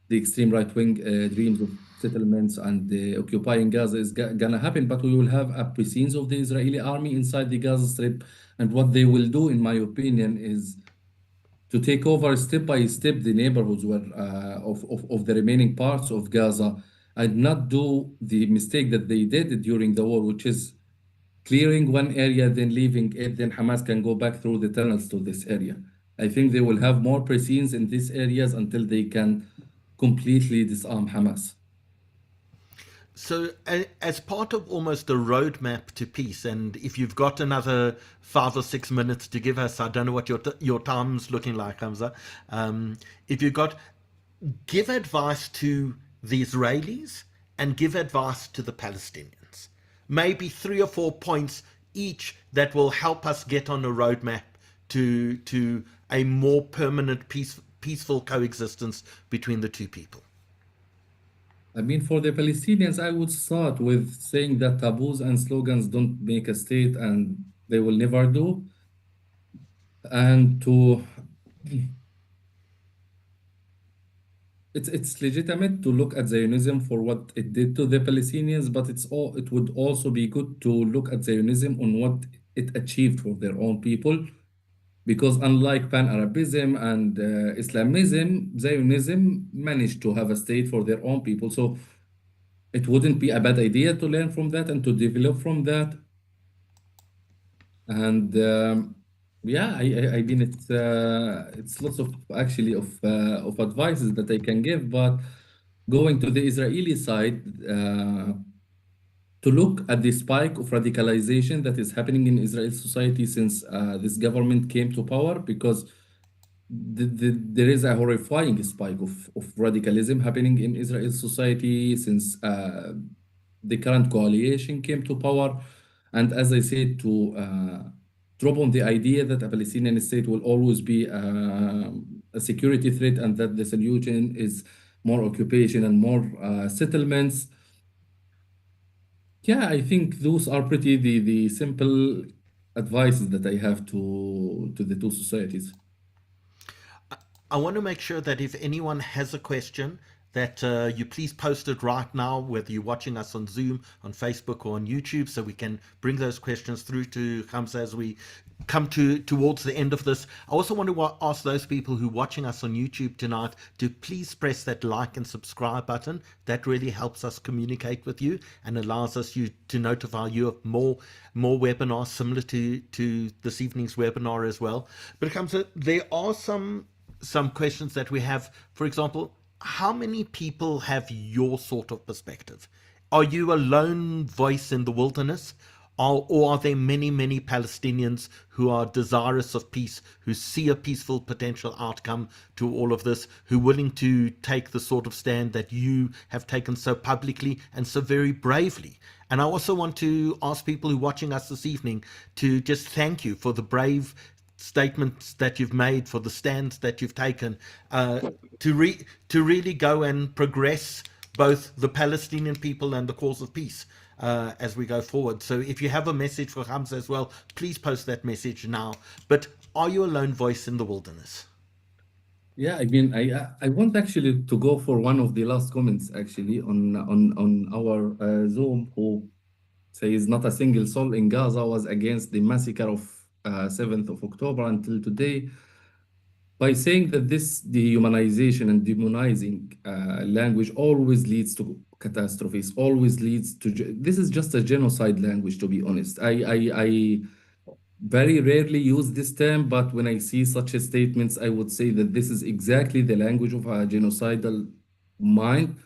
Speaker 4: the extreme right-wing dreams of settlements and occupying Gaza is gonna happen, but we will have a presence of the Israeli army inside the Gaza Strip. And what they will do, in my opinion, is to take over step by step the neighborhoods where, of the remaining parts of Gaza, and not do the mistake that they did during the war, which is clearing one area, then leaving it, then Hamas can go back through the tunnels to this area. I think they will have more presence in these areas until they can completely disarm Hamas.
Speaker 1: So as part of almost a roadmap to peace, and if you've got another 5 or 6 minutes to give us, I don't know what your time's looking like, Hamza. If you've got, give advice to the Israelis and give advice to the Palestinians. Maybe 3 or 4 points each that will help us get on a roadmap to a more permanent, peaceful coexistence between the two people.
Speaker 4: I mean, for the Palestinians, I would start with saying that taboos and slogans don't make a state, and they will never do. And it's legitimate to look at Zionism for what it did to the Palestinians, but it would also be good to look at Zionism on what it achieved for their own people. Because unlike Pan-Arabism and Islamism, Zionism managed to have a state for their own people. So it wouldn't be a bad idea to learn from that and to develop from that. And yeah, I mean, it's lots of actually of advices that I can give, but going to the Israeli side, to look at the spike of radicalization that is happening in Israeli society since this government came to power, because there is a horrifying spike of radicalism happening in Israeli society since the current coalition came to power. And as I said, to drop on the idea that a Palestinian state will always be a security threat, and that the solution is more occupation and more settlements. Yeah, I think those are pretty the simple advices that I have to the two societies.
Speaker 1: I want to make sure that if anyone has a question, that you please post it right now, whether you're watching us on Zoom, on Facebook, or on YouTube, so we can bring those questions through to Hamza as we come towards the end of this. I also want to ask those people who are watching us on YouTube tonight to please press that like and subscribe button. That really helps us communicate with you and allows us to notify you of more webinars similar to this evening's webinar as well. But Hamza, there are some questions that we have. For example, how many people have your sort of perspective? Are you a lone voice in the wilderness? Or are there many, many Palestinians who are desirous of peace, who see a peaceful potential outcome to all of this, who are willing to take the sort of stand that you have taken so publicly and so very bravely? And I also want to ask people who are watching us this evening to just thank you for the brave statements that you've made, for the stands that you've taken, to really go and progress both the Palestinian people and the cause of peace as we go forward. So if you have a message for Hamza as well, please post that message now. But are you a lone voice in the wilderness?
Speaker 4: Yeah, I mean, I want actually to go for one of the last comments actually on our Zoom, who says not a single soul in Gaza was against the massacre of 7th of October until today, by saying that this dehumanization and demonizing language always leads to catastrophes, always leads to, this is just a genocide language, to be honest. I very rarely use this term, but when I see such statements, I would say that this is exactly the language of a genocidal mind.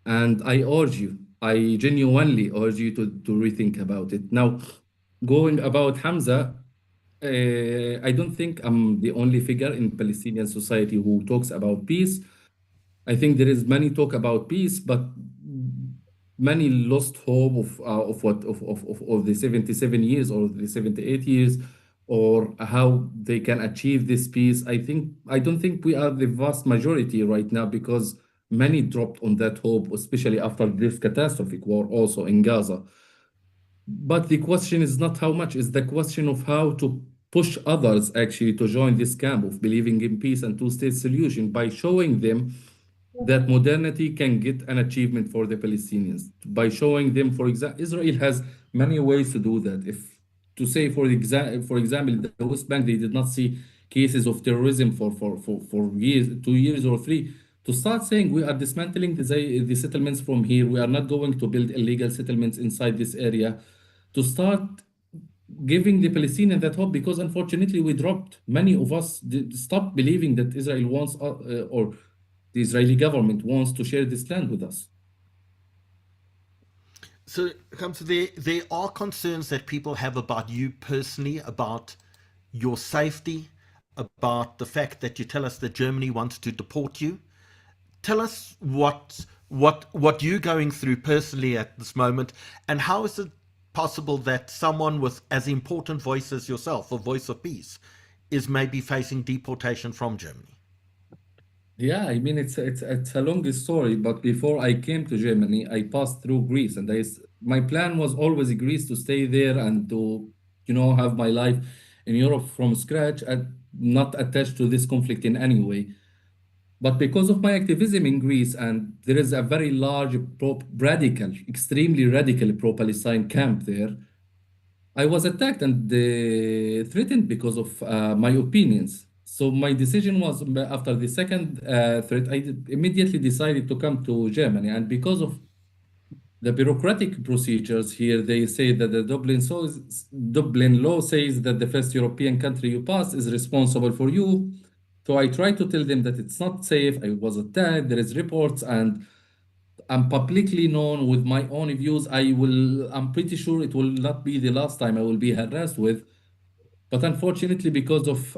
Speaker 4: And I genuinely urge you to rethink about it. Now, going about Hamza, I don't think I'm the only figure in Palestinian society who talks about peace. I think there is many talk about peace, but many lost hope of the 77 years or the 78 years, or how they can achieve this peace. I don't think we are the vast majority right now, because many dropped on that hope, especially after this catastrophic war also in Gaza. But the question is not how much, it's the question of how to push others actually to join this camp of believing in peace and two-state solution, by showing them that modernity can get an achievement for the Palestinians, by showing them, for example, Israel has many ways to do that. If to say, for example, the West Bank, they did not see cases of terrorism for years, 2 years or 3, to start saying we are dismantling the settlements from here, we are not going to build illegal settlements inside this area, to start giving the Palestinians that hope, because unfortunately we dropped. Many of us stopped believing that Israel wants, or the Israeli government wants to share this land with us.
Speaker 1: So, there are concerns that people have about you personally, about your safety, about the fact that you tell us that Germany wants to deport you. Tell us what you're going through personally at this moment, and how is it possible that someone with as important voice as yourself, a voice of peace, is maybe facing deportation from Germany?
Speaker 4: Yeah, I mean, it's a long story, but before I came to Germany, I passed through Greece, and my plan was always Greece, to stay there and to, have my life in Europe from scratch, and not attached to this conflict in any way. But because of my activism in Greece, and there is a very large extremely radical pro-Palestine camp there, I was attacked and threatened because of my opinions. So my decision was, after the second threat, I immediately decided to come to Germany. And because of the bureaucratic procedures here, they say that the Dublin law says that the first European country you pass is responsible for you. So I try to tell them that it's not safe. I was attacked. There is reports, and I'm publicly known with my own views. I'm pretty sure it will not be the last time I will be harassed with. But unfortunately, because of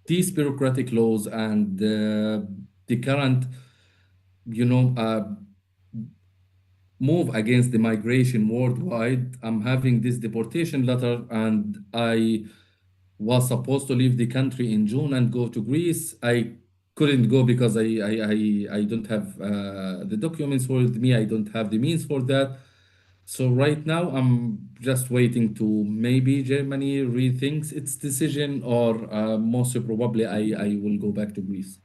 Speaker 4: these bureaucratic laws and the current, move against the migration worldwide, I'm having this deportation letter, and I was supposed to leave the country in June and go to Greece. I couldn't go because I don't have the documents with me. I don't have the means for that. So right now I'm just waiting to maybe Germany rethinks its decision, or most probably I will go back to Greece.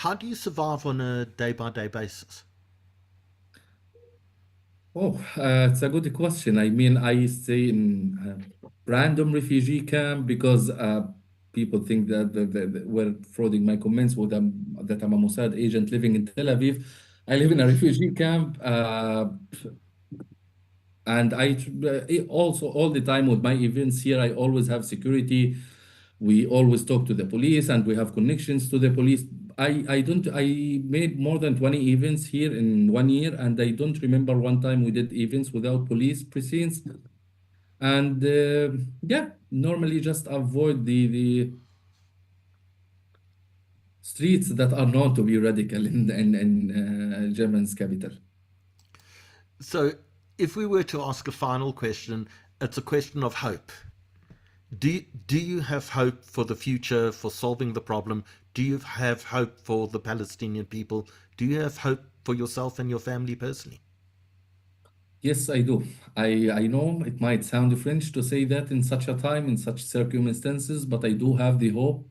Speaker 1: How do you survive on a day-by-day basis?
Speaker 4: Oh, it's a good question. I mean, I stay in a random refugee camp because people think that we're frauding my comments with that I'm a Mossad agent living in Tel Aviv. I live in a refugee camp, and also all the time with my events here, I always have security. We always talk to the police and we have connections to the police. I made more than 20 events here in 1 year, and I don't remember one time we did events without police presence. And yeah, normally just avoid the streets that are known to be radical in German's capital.
Speaker 1: So if we were to ask a final question, it's a question of hope. Do you have hope for the future, for solving the problem? Do you have hope for the Palestinian people? Do you have hope for yourself and your family personally?
Speaker 4: Yes, I do. I know it might sound French to say that in such a time, in such circumstances, but I do have the hope.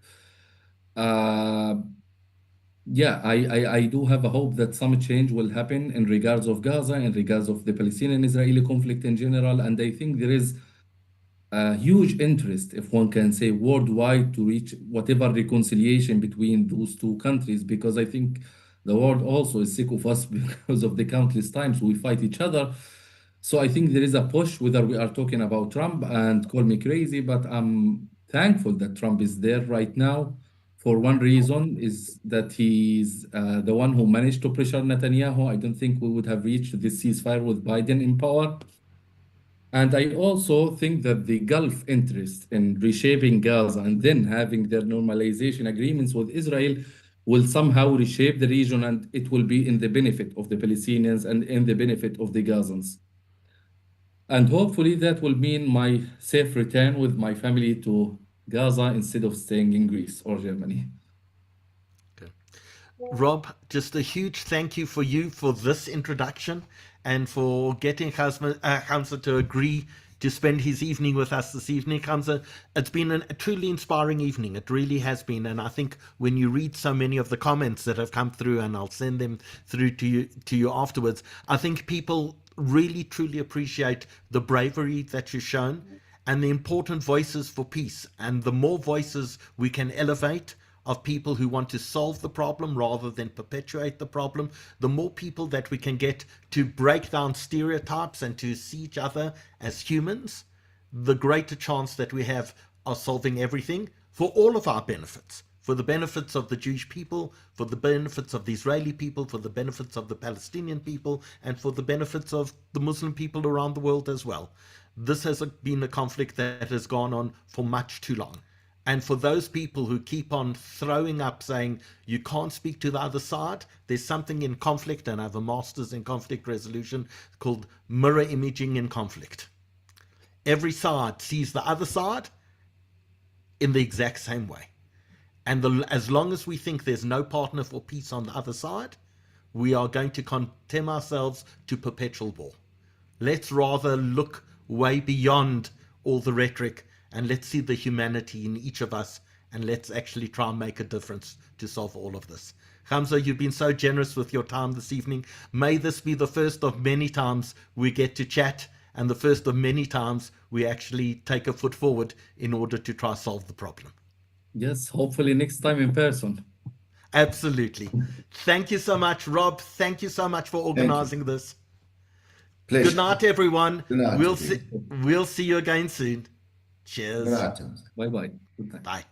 Speaker 4: Yeah, I do have a hope that some change will happen in regards of Gaza, in regards of the Palestinian-Israeli conflict in general, and I think there is a huge interest, if one can say, worldwide to reach whatever reconciliation between those two countries, because I think the world also is sick of us because of the countless times we fight each other. So I think there is a push, whether we are talking about Trump, and call me crazy, but I'm thankful that Trump is there right now. For one reason is that he's the one who managed to pressure Netanyahu. I don't think we would have reached this ceasefire with Biden in power. And I also think that the Gulf interest in reshaping Gaza and then having their normalization agreements with Israel will somehow reshape the region, and it will be in the benefit of the Palestinians and in the benefit of the Gazans. And hopefully that will mean my safe return with my family to Gaza instead of staying in Greece or Germany.
Speaker 1: Rob, just a huge thank you for this introduction and for getting Hamza to agree to spend his evening with us this evening. Hamza, it's been a truly inspiring evening. It really has been. And I think when you read so many of the comments that have come through, and I'll send them through to you afterwards, I think people really, truly appreciate the bravery that you've shown and the important voices for peace. And the more voices we can elevate of people who want to solve the problem rather than perpetuate the problem, the more people that we can get to break down stereotypes and to see each other as humans, the greater chance that we have of solving everything for all of our benefits, for the benefits of the Jewish people, for the benefits of the Israeli people, for the benefits of the Palestinian people, and for the benefits of the Muslim people around the world as well. This has been a conflict that has gone on for much too long. And for those people who keep on throwing up saying you can't speak to the other side, there's something in conflict, and I have a master's in conflict resolution called mirror imaging in conflict. Every side sees the other side in the exact same way. And as long as we think there's no partner for peace on the other side, we are going to condemn ourselves to perpetual war. Let's rather look way beyond all the rhetoric, and let's see the humanity in each of us, and let's actually try and make a difference to solve all of this. Hamza, you've been so generous with your time this evening. May this be the first of many times we get to chat, and the first of many times we actually take a foot forward in order to try solve the problem.
Speaker 4: Yes, hopefully next time in person.
Speaker 1: Absolutely. Thank you so much, Rob. Thank you so much for organizing this.
Speaker 3: Pleasure.
Speaker 1: Good night, everyone.
Speaker 3: Good night,
Speaker 1: We'll see you again soon. Cheers.
Speaker 3: Good night.
Speaker 4: Bye-bye. Good night.
Speaker 1: Bye.